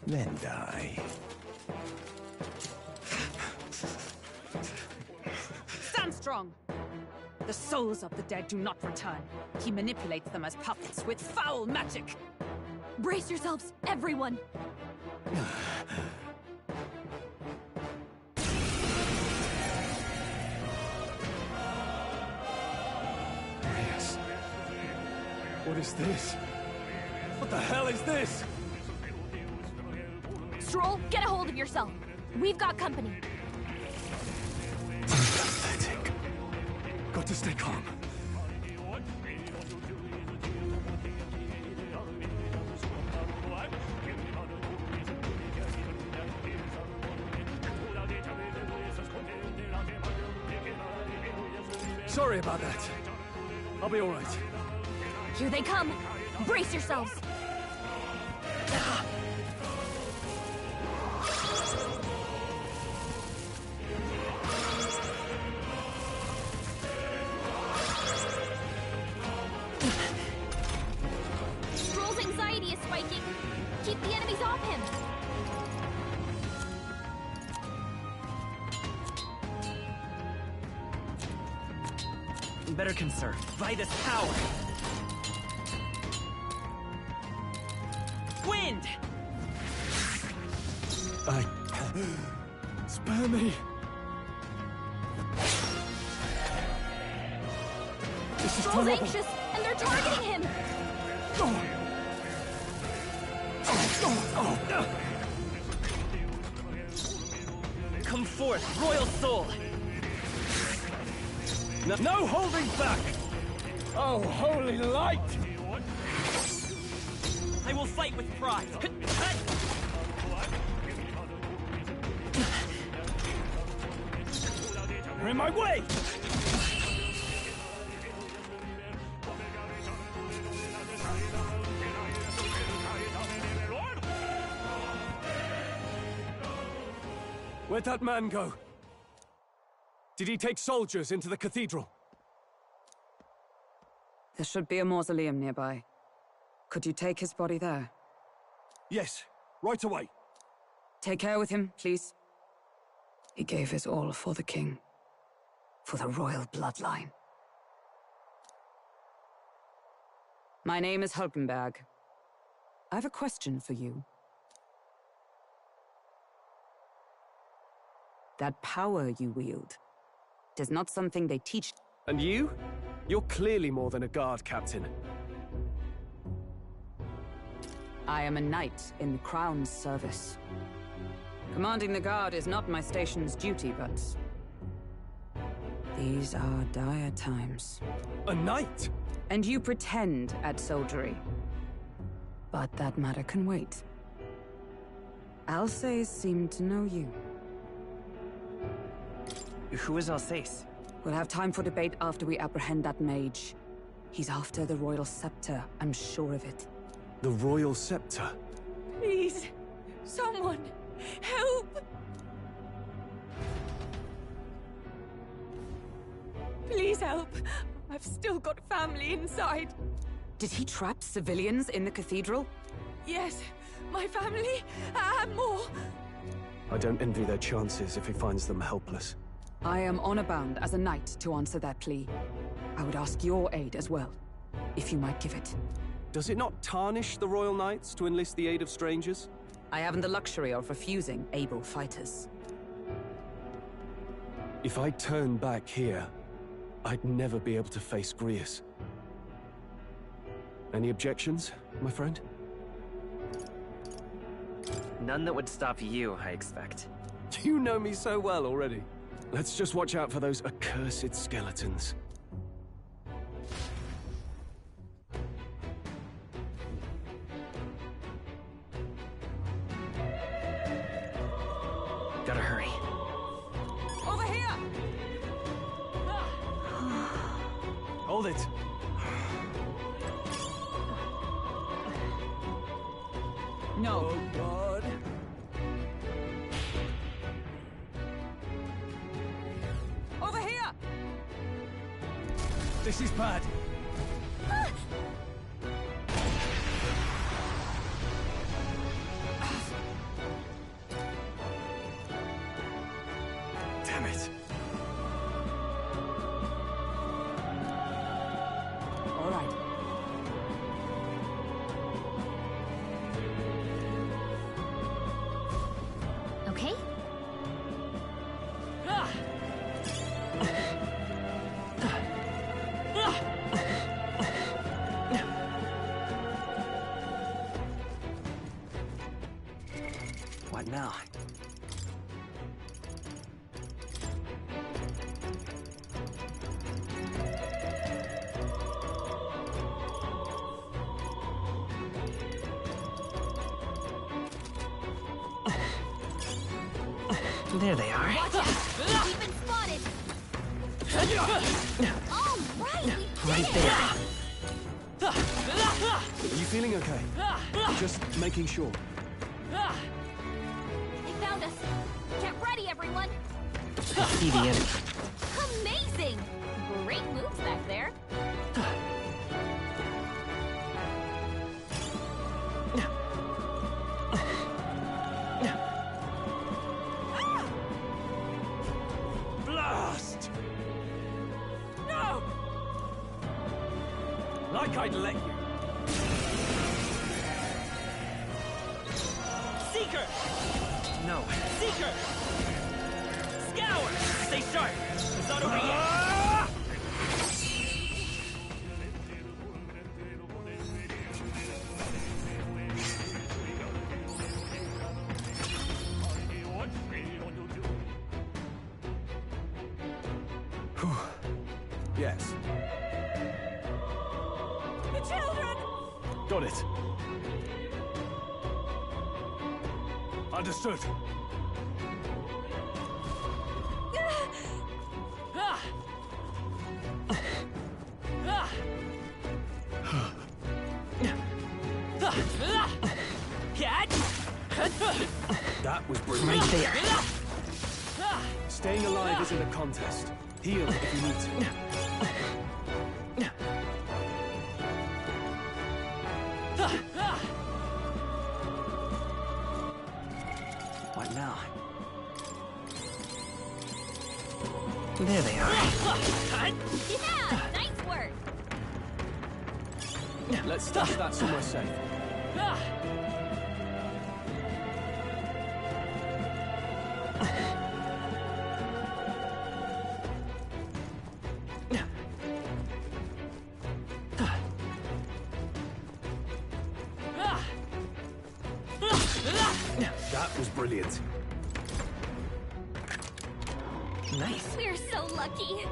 S4: then die.
S10: Stand strong! The souls of the dead do not return. He manipulates them as puppets with foul magic!
S7: Brace yourselves, everyone!
S5: Yes. What is this? What the hell is this?
S7: Stroll, get a hold of yourself. We've got company.
S5: Pathetic. Got to stay calm.
S18: Sorry about that. I'll be all right.
S7: Here they come. Brace yourselves. Stroll's anxiety is spiking. Keep the enemies off him.
S15: Better conserve. Vitus power! Wind!
S5: Spare me! This is
S7: Stroll's
S5: terrible!
S7: anxious, and they're targeting him!
S15: Come forth, royal soul! No holding back!
S5: Oh, holy light!
S15: I will fight with pride.
S2: You're in my way!
S6: Where'd that man go? Did he take soldiers into the cathedral?
S10: There should be a mausoleum nearby. Could you take his body there?
S6: Yes, right away.
S10: Take care with him, please. He gave his all for the king. For the royal bloodline. My name is Hulkenberg. I have a question for you. That power you wield, it is not something they teach.
S6: And you? You're clearly more than a guard captain.
S10: I am a knight in the Crown's service. Commanding the guard is not my station's duty, but... these are dire times.
S6: A knight?
S10: And you pretend at soldiery. But that matter can wait. Alsace seemed to know you.
S15: Who is Alsace?
S10: We'll have time for debate after we apprehend that mage. He's after the royal scepter, I'm sure of it.
S6: The royal scepter?
S7: Please, someone, help! Please help. I've still got family inside.
S10: Did he trap civilians in the cathedral?
S7: Yes, my family, and more.
S6: I don't envy their chances if he finds them helpless.
S10: I am honor-bound as a knight to answer that plea. I would ask your aid as well, if you might give it.
S6: Does it not tarnish the Royal Knights to enlist the aid of strangers?
S10: I haven't the luxury of refusing able fighters.
S6: If I turn back here, I'd never be able to face Grius. Any objections, my friend?
S15: None that would stop you, I expect.
S6: You know me so well already. Let's just watch out for those accursed skeletons.
S15: Gotta hurry.
S10: Over here!
S6: Hold it!
S10: No.
S6: Oh, God.
S10: Over here!
S6: This is bad. Damn it.
S10: All right.
S3: Okay?
S15: What now? There they are.
S7: Watch out! We've been spotted! All right, we did
S15: Right
S7: it!
S15: there.
S6: Are you feeling okay? Just making sure.
S7: They found us! Get ready, everyone!
S15: See the enemy.
S7: Amazing! Great moves back there.
S15: Blast!
S7: No!
S15: Like I'd let you. Seeker! No. Seeker! Scour! Stay sharp! It's not over yet!
S6: Yes.
S7: The children!
S6: Got it. Understood.
S15: That
S6: was brilliant.
S15: right there.
S6: Staying alive isn't a contest. Heal if you need to.
S15: What now? There they are.
S7: Yeah, nice work.
S6: Let's stash that somewhere safe.
S5: That was brilliant.
S15: Nice.
S7: We're so lucky.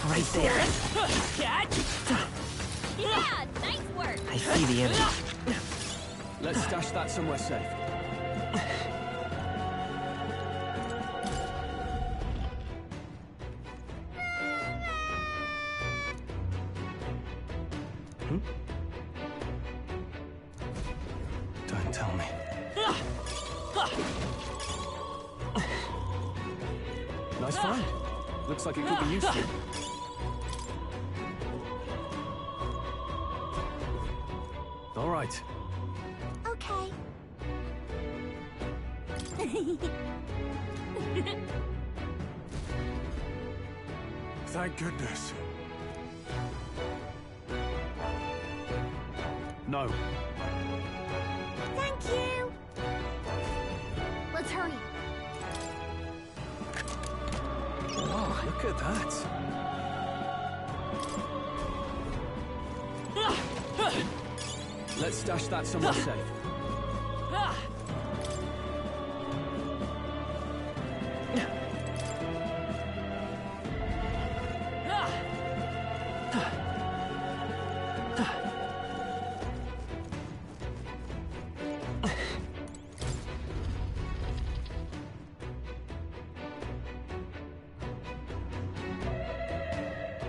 S15: Right there.
S7: Yeah, nice work.
S15: I see the enemy.
S6: Let's stash that somewhere safe. Don't tell me. Nice find. Looks like it could be useful. All right.
S14: Okay.
S5: Thank goodness.
S6: No.
S14: Thank you.
S7: Let's hurry.
S6: Oh, look at that. Let's stash that somewhere safe.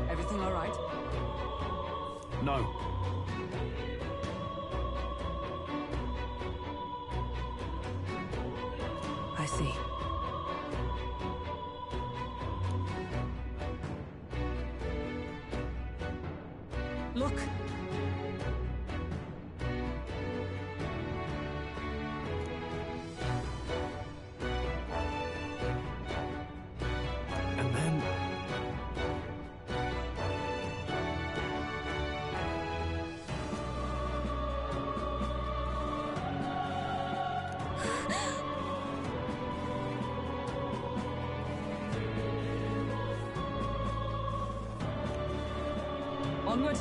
S10: Everything all right?
S6: No.
S10: I see. Look!
S5: And then...
S10: Onward!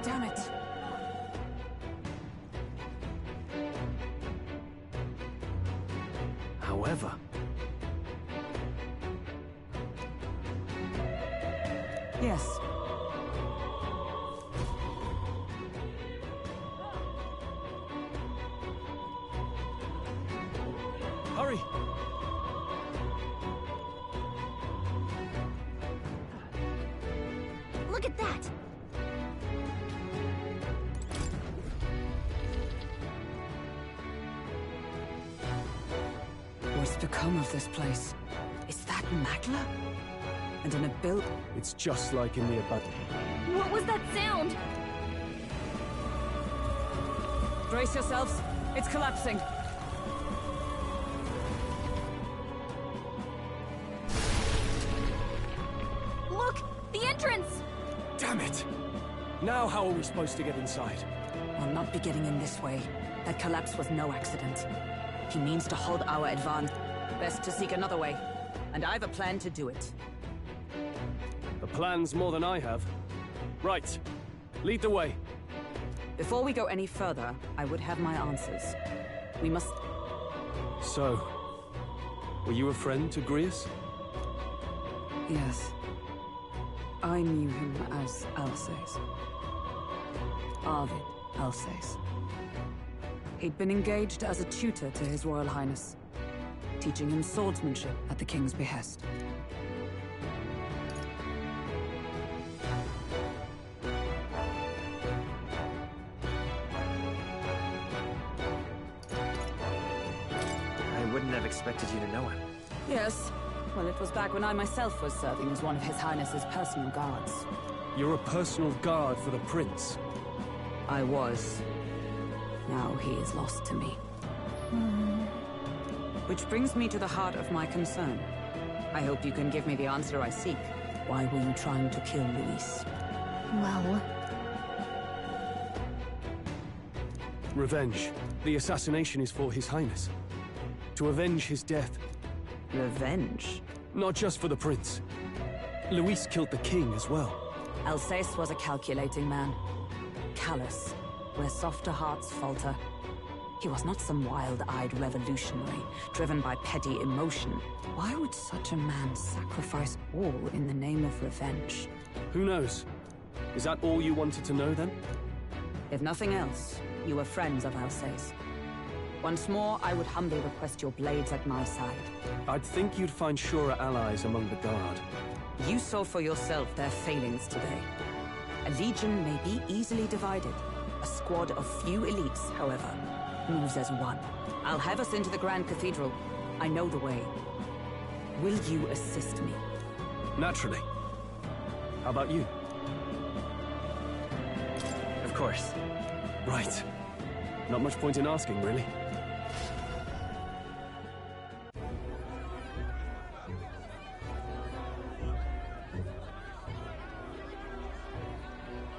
S10: Damn it!
S6: However...
S10: Yes.
S6: Hurry!
S14: Look at that.
S10: What's become of this place? Is that Magla? And in a build...
S6: It's just like in the abandoned...
S7: What was that sound?
S10: Brace yourselves. It's collapsing.
S7: Look! The entrance!
S6: Damn it! Now how are we supposed to get inside?
S10: We'll not be getting in this way. That collapse was no accident. He means to halt our advance. Best to seek another way. And I've a plan to do it.
S6: The plan's more than I have. Right. Lead the way.
S10: Before we go any further, I would have my answers. We must...
S6: So, were you a friend to Grius?
S10: Yes. I knew him as Alsace. Arvid Alsace. He'd been engaged as a tutor to His Royal Highness, teaching him swordsmanship at the King's behest.
S15: I wouldn't have expected you to know him.
S10: Yes. Well, it was back when I myself was serving as one of His Highness's personal guards.
S6: You're a personal guard for the Prince?
S10: I was. Now he is lost to me. Which brings me to the heart of my concern. I hope you can give me the answer I seek. Why were you trying to kill Luis?
S3: Well...
S6: Revenge. The assassination is for His Highness. To avenge his death.
S10: Revenge?
S6: Not just for the Prince. Luis killed the King as well.
S10: Alsace was a calculating man. Callous, where softer hearts falter. He was not some wild-eyed revolutionary, driven by petty emotion. Why would such a man sacrifice all in the name of revenge?
S6: Who knows? Is that all you wanted to know, then?
S10: If nothing else, you were friends of Alsace. Once more, I would humbly request your blades at my side.
S6: I'd think you'd find surer allies among the Guard.
S10: You saw for yourself their failings today. A legion may be easily divided. A squad of few elites, however, moves as one. I'll have us into the Grand Cathedral. I know the way. Will you assist me?
S6: Naturally. How about you?
S15: Of course.
S6: Right. Not much point in asking, really.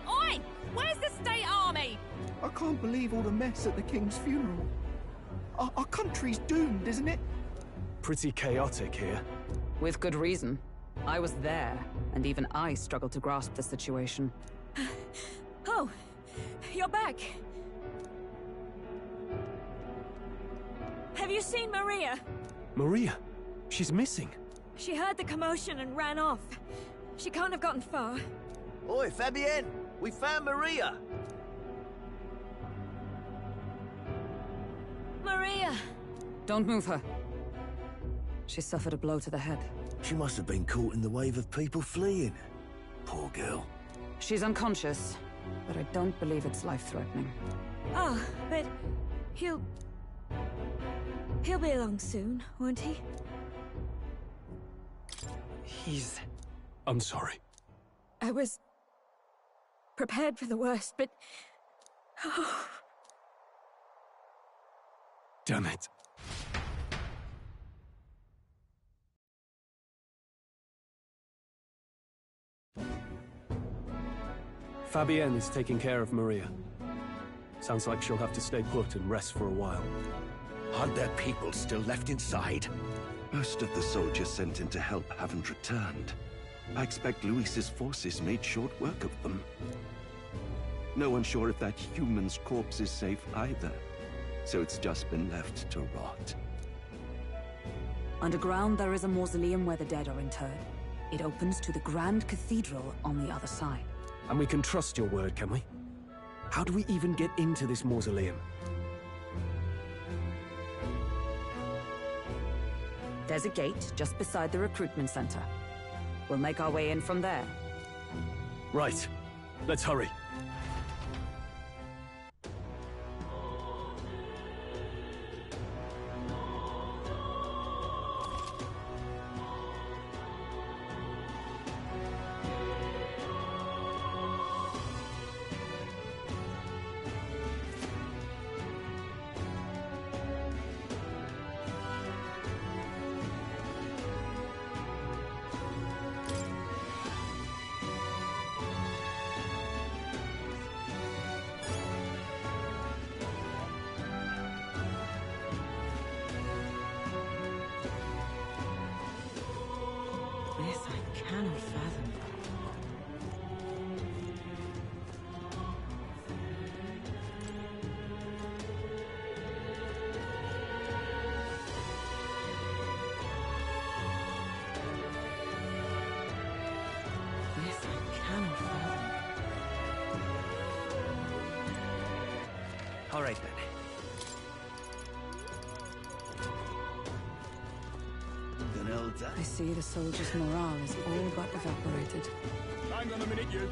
S7: Oi! Where's the state army?
S19: I can't believe all the mess at the King's funeral. Our country's doomed, isn't it?
S6: Pretty chaotic here.
S10: With good reason. I was there, and even I struggled to grasp the situation.
S7: Oh, you're back. Have you seen Maria?
S6: Maria? She's missing.
S7: She heard the commotion and ran off. She can't have gotten far.
S20: Oi, Fabienne! We found Maria!
S7: Maria!
S10: Don't move her. She suffered a blow to the head.
S20: She must have been caught in the wave of people fleeing. Poor girl.
S10: She's unconscious, but I don't believe it's life-threatening.
S7: Oh, but he'll be along soon, won't he?
S6: I'm sorry.
S7: I was prepared for the worst, but... Oh.
S6: Damn it. Fabienne is taking care of Maria. Sounds like she'll have to stay put and rest for a while.
S8: Aren't there people still left inside?
S17: Most of the soldiers sent in to help haven't returned. I expect Luis's forces made short work of them. No one's sure if that human's corpse is safe either, so it's just been left to rot.
S10: Underground, there is a mausoleum where the dead are interred. It opens to the Grand Cathedral on the other side.
S6: And we can trust your word, can we? How do we even get into this mausoleum?
S10: There's a gate just beside the recruitment center. We'll make our way in from there.
S6: Right. Let's hurry.
S15: All right then.
S10: I see the soldiers' morale is all but evaporated.
S18: Hang on a minute, you.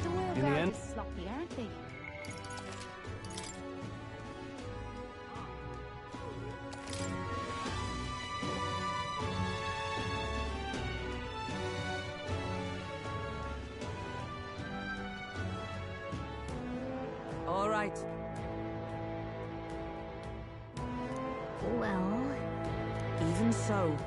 S7: The world
S6: In the
S7: around
S6: end-
S7: is sloppy, aren't they?
S10: All right.
S12: Well...
S10: Even so.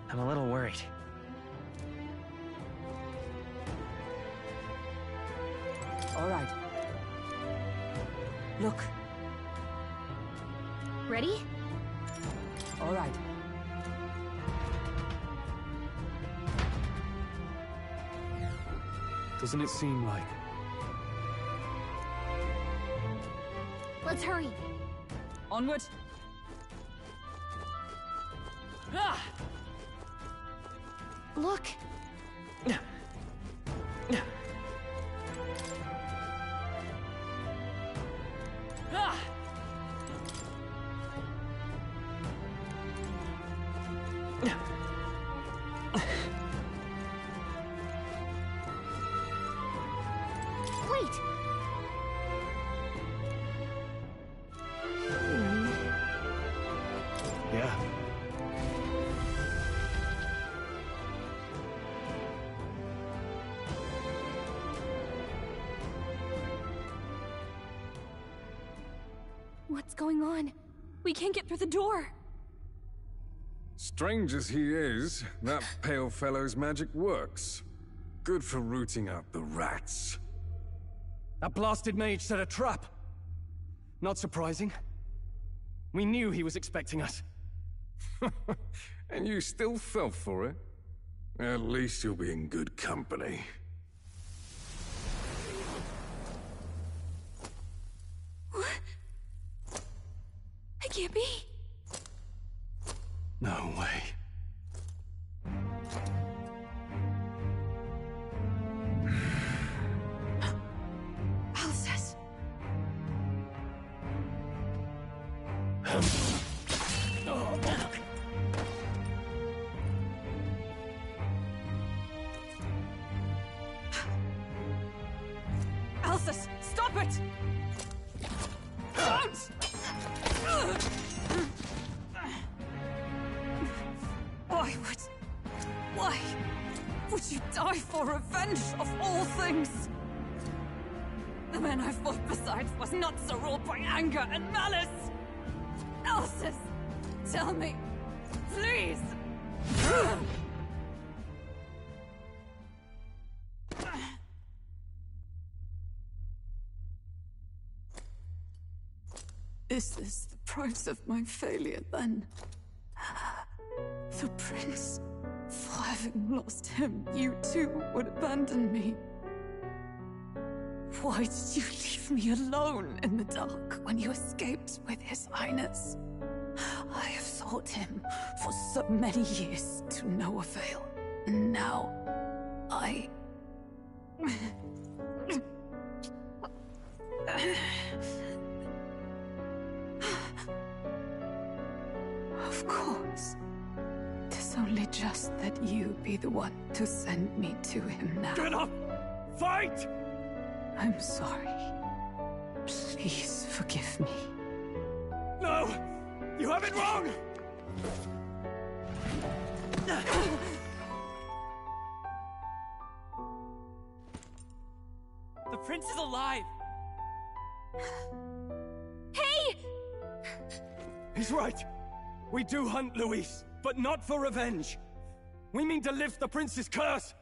S15: I'm a little worried.
S10: All right. Look.
S3: Ready?
S10: All right.
S6: Doesn't it seem like...
S3: Let's hurry.
S10: Onward. Ah!
S3: Look.
S10: Ah!
S3: Wait.
S6: Yeah.
S7: What's going on? We can't get through the door.
S21: Strange as he is, that pale fellow's magic works. Good for rooting out the rats.
S6: That blasted mage set a trap. Not surprising. We knew he was expecting us.
S21: And you still fell for it? At least you'll be in good company.
S7: It can't be.
S6: No way.
S7: Alcest.
S10: Alcest, stop it! Don't! Why would you die for revenge of all things? The men I fought besides was not so ruled by anger and malice. Alcest, tell me, please. Is this the price of my failure, then? The prince, for having lost him, you too would abandon me. Why did you leave me alone in the dark when you escaped with his highness? I have sought him for so many years to no avail, and now I... Of course. 'Tis only just that you be the one to send me to him now.
S18: Get up! Fight!
S10: I'm sorry. Please forgive me.
S18: No! You have it wrong!
S15: The prince is alive!
S7: Hey!
S6: He's right. We do hunt Luis, but not for revenge. We mean to lift the prince's curse.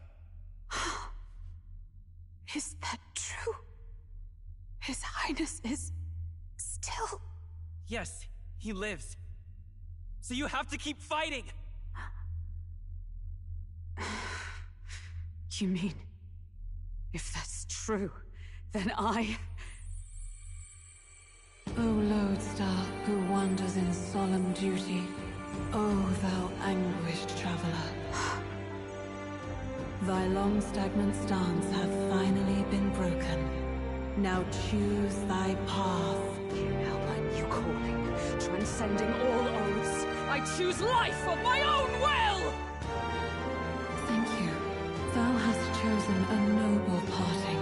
S10: Is that true? His Highness is... still...
S15: Yes, he lives. So you have to keep fighting!
S10: You mean... if that's true, then I...
S1: O lodestar who wanders in solemn duty, O thou anguished traveler. Thy long stagnant stance hath finally been broken. Now choose thy path.
S10: Now my new calling, transcending all oaths, I choose life of my own will!
S1: Thank you. Thou hast chosen a noble parting.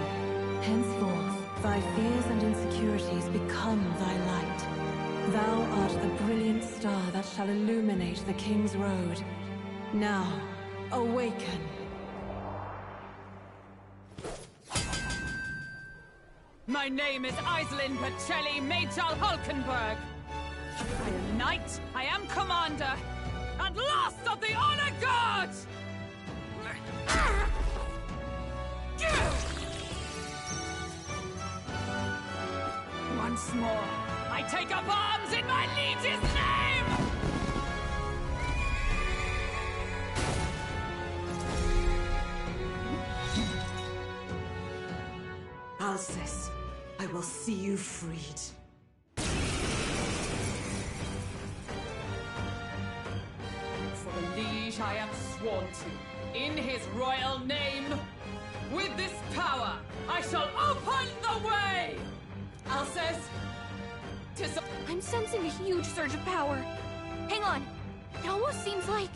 S1: Henceforth, thy fears and insecurities become thy light. Thou art the brilliant star that shall illuminate the King's Road. Now, awaken.
S10: My name is Aislinn Pacelli Majal Hulkenberg. I am knight, I am commander, and last of the Honor Guard! Once more, I take up arms in my liege's name!
S9: Alcest, I will see you freed.
S10: For the liege I am sworn to, in his royal name. With this power, I shall open the way! Alcest,
S7: I'm sensing a huge surge of power. Hang on. It almost seems like...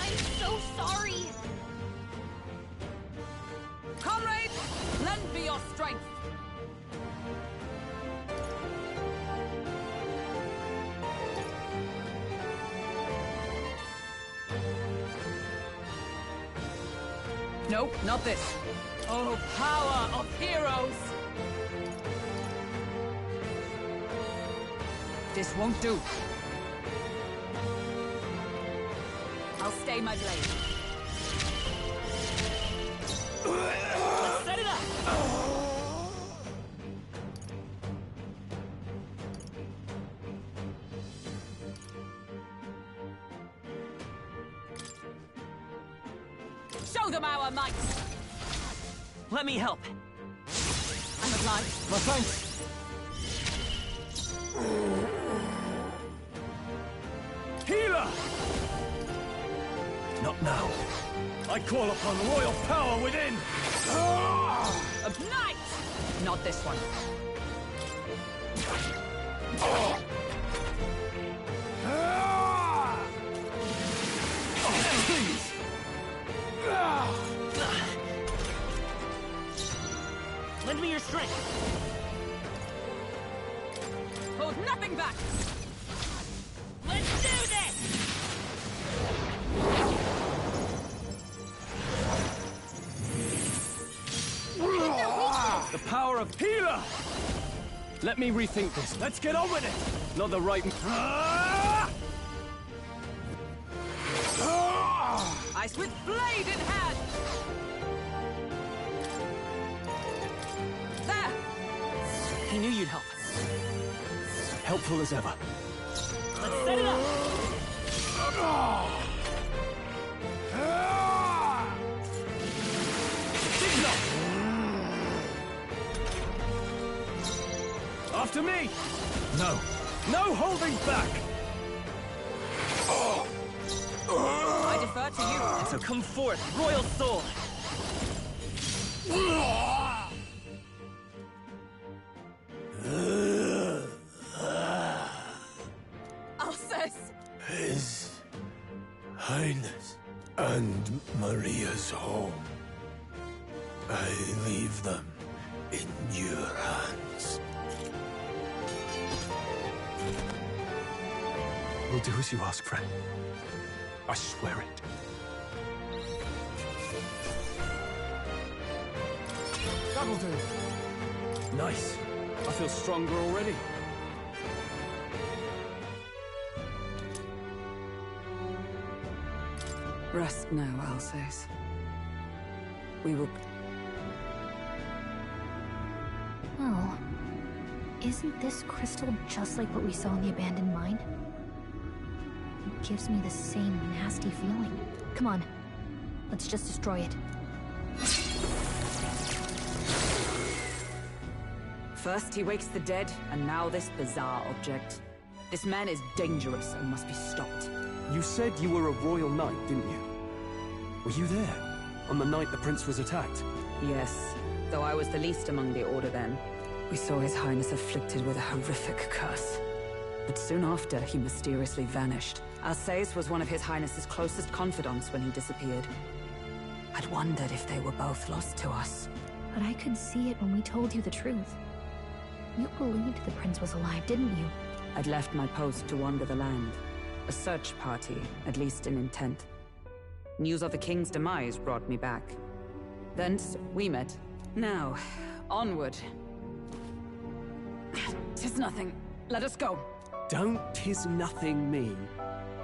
S7: I'm so sorry!
S10: Comrades, lend me your strength! Nope, not this. Oh, power of heroes! This won't do. I'll stay my blade. Let's set it up! Show them our might!
S15: Let me help.
S10: I'm obliged.
S15: No thanks.
S2: Healer! Not now. I call upon royal power within!
S10: A knight! Not this one.
S2: Please!
S15: Lend me your strength.
S10: Hold nothing back!
S15: Let's do this!
S18: The power of healer! Let me rethink this.
S2: Let's get on with it!
S18: Not the right...
S10: Ice with blade in hand! There!
S15: He knew you'd help.
S18: Helpful as ever.
S15: Let's set it up!
S2: Signal! After me!
S18: No.
S2: No holding back!
S10: I defer to you.
S15: So come forth, royal soul!
S10: Alcest!
S5: His Highness and Maria's home. I leave them in your hands.
S6: We'll do as you ask, friend. I swear it.
S18: That'll do. Nice. I feel stronger already.
S10: Rest now, Alcest. We will...
S3: Oh. Isn't this crystal just like what we saw in the abandoned mine? It gives me the same nasty feeling. Come on. Let's just destroy it.
S10: First he wakes the dead, and now this bizarre object. This man is dangerous and must be stopped.
S6: You said you were a royal knight, didn't you? Were you there? On the night the prince was attacked?
S10: Yes, though I was the least among the Order then. We saw His Highness afflicted with a horrific curse. But soon after, he mysteriously vanished. Alsace was one of His Highness's closest confidants when he disappeared. I'd wondered if they were both lost to us.
S3: But I could see it when we told you the truth. You believed the prince was alive, didn't you?
S10: I'd left my post to wander the land. A search party, at least in intent. News of the king's demise brought me back. Thence, we met. Now, onward. 'Tis nothing. Let us go.
S6: Don't "'tis nothing" me.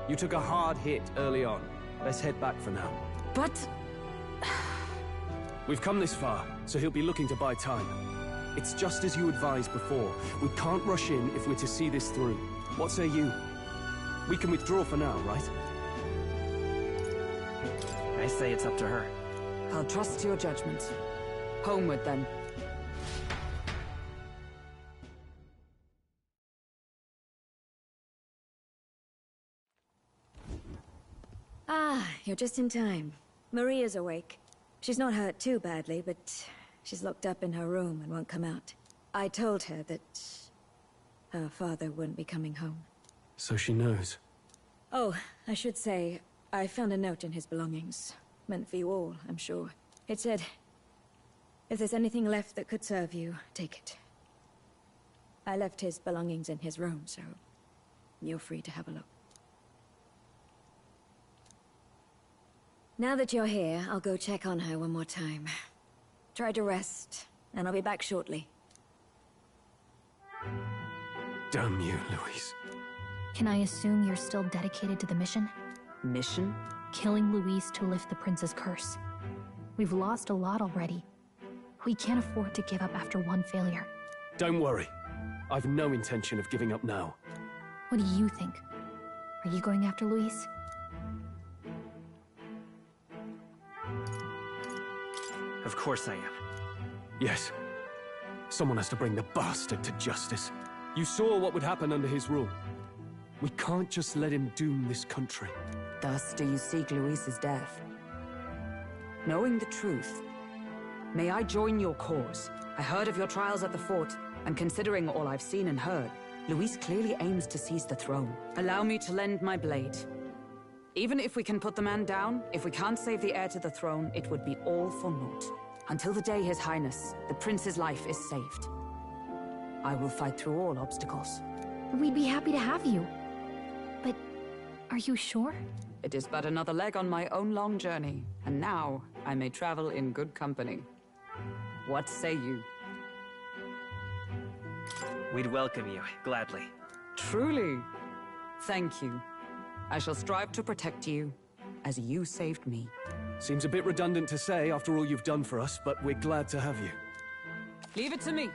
S6: You took a hard hit early on. Let's head back for now.
S10: But...
S6: We've come this far, so he'll be looking to buy time. It's just as you advised before. We can't rush in if we're to see this through. What say you? We can withdraw for now, right?
S15: I say it's up to her.
S10: I'll trust your judgment. Homeward, then.
S12: Ah, you're just in time. Maria's awake. She's not hurt too badly, but she's locked up in her room and won't come out. I told her that her father wouldn't be coming home.
S6: So she knows.
S12: Oh, I should say, I found a note in his belongings. Meant for you all, I'm sure. It said, if there's anything left that could serve you, take it. I left his belongings in his room, so you're free to have a look. Now that you're here, I'll go check on her one more time. Try to rest, and I'll be back shortly.
S6: Damn you, Louise.
S3: Can I assume you're still dedicated to the mission?
S10: Mission?
S3: Killing Louise to lift the prince's curse. We've lost a lot already. We can't afford to give up after one failure.
S6: Don't worry. I've no intention of giving up now.
S3: What do you think? Are you going after Louise?
S15: Of course I am.
S6: Yes. Someone has to bring the bastard to justice. You saw what would happen under his rule. We can't just let him doom this country.
S10: Thus do you seek Louise's death? Knowing the truth, may I join your cause? I heard of your trials at the fort, and considering all I've seen and heard, Louise clearly aims to seize the throne. Allow me to lend my blade. Even if we can put the man down, if we can't save the heir to the throne, it would be all for naught. Until the day His Highness, the prince's life, is saved. I will fight through all obstacles.
S3: We'd be happy to have you. But are you sure?
S10: It is but another leg on my own long journey, and now I may travel in good company. What say you?
S15: We'd welcome you, gladly.
S10: Truly? Thank you. I shall strive to protect you, as you saved me.
S6: Seems a bit redundant to say after all you've done for us, but we're glad to have you.
S10: Leave it to me.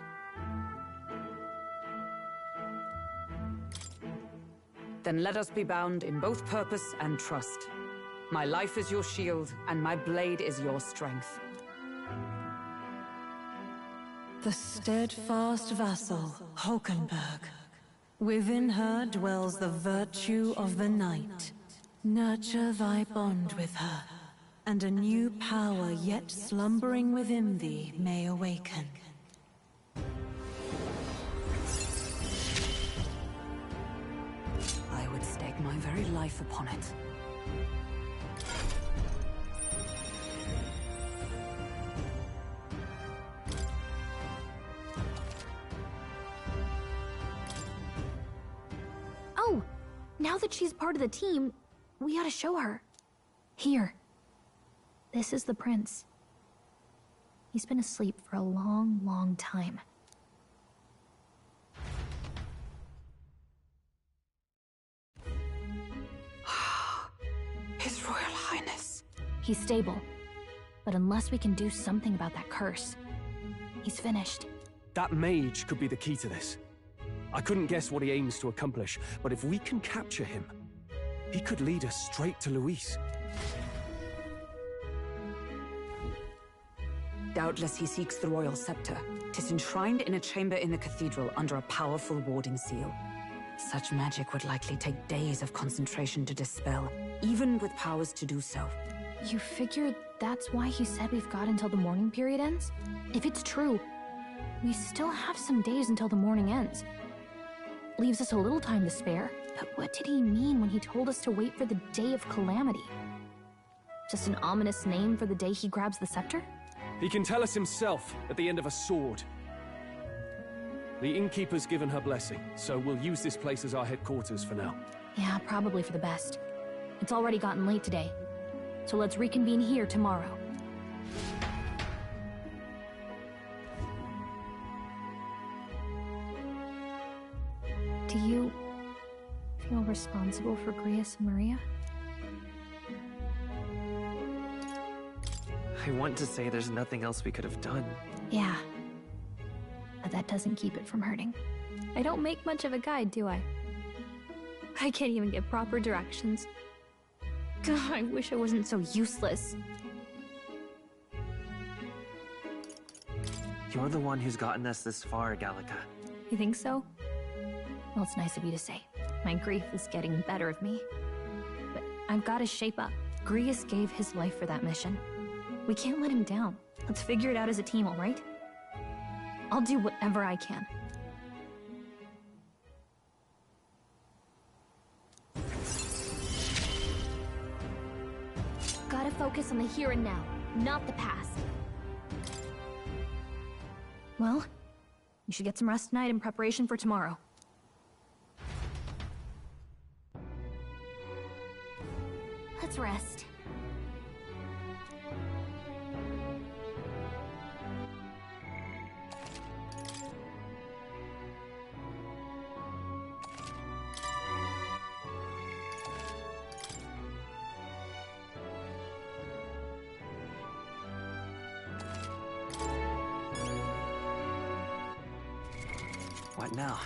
S10: Then let us be bound in both purpose and trust. My life is your shield, and my blade is your strength.
S1: The steadfast vassal, Hulkenberg. Within her dwells the virtue of the knight. Nurture thy bond with her, and a new power yet slumbering within thee may awaken.
S10: I would stake my very life upon it.
S3: Oh! Now that she's part of the team, we ought to show her. Here. This is the prince. He's been asleep for a long, long time.
S10: His Royal Highness.
S3: He's stable. But unless we can do something about that curse, he's finished.
S6: That mage could be the key to this. I couldn't guess what he aims to accomplish, but if we can capture him, he could lead us straight to Louise.
S10: Doubtless he seeks the royal scepter. 'Tis enshrined in a chamber in the cathedral under a powerful warding seal. Such magic would likely take days of concentration to dispel, even with powers to do so.
S3: You figure that's why he said we've got until the mourning period ends? If it's true, we still have some days until the mourning ends. Leaves us a little time to spare. But what did he mean when he told us to wait for the Day of Calamity? Just an ominous name for the day he grabs the scepter?
S6: He can tell us himself at the end of a sword. The innkeeper's given her blessing, so we'll use this place as our headquarters for now.
S3: Yeah, probably for the best. It's already gotten late today, so let's reconvene here tomorrow. Do you feel responsible for Grius and Maria?
S15: I want to say there's nothing else we could have done.
S3: Yeah. But that doesn't keep it from hurting. I don't make much of a guide, do I? I can't even get proper directions. God, I wish I wasn't so useless.
S15: You're the one who's gotten us this far, Gallica.
S3: You think so? Well, it's nice of you to say. My grief is getting the better of me. But I've got to shape up. Grius gave his life for that mission. We can't let him down. Let's figure it out as a team, all right? I'll do whatever I can.
S14: Gotta focus on the here and now, not the past.
S3: Well, you should get some rest tonight in preparation for tomorrow.
S14: Let's rest.
S15: What now?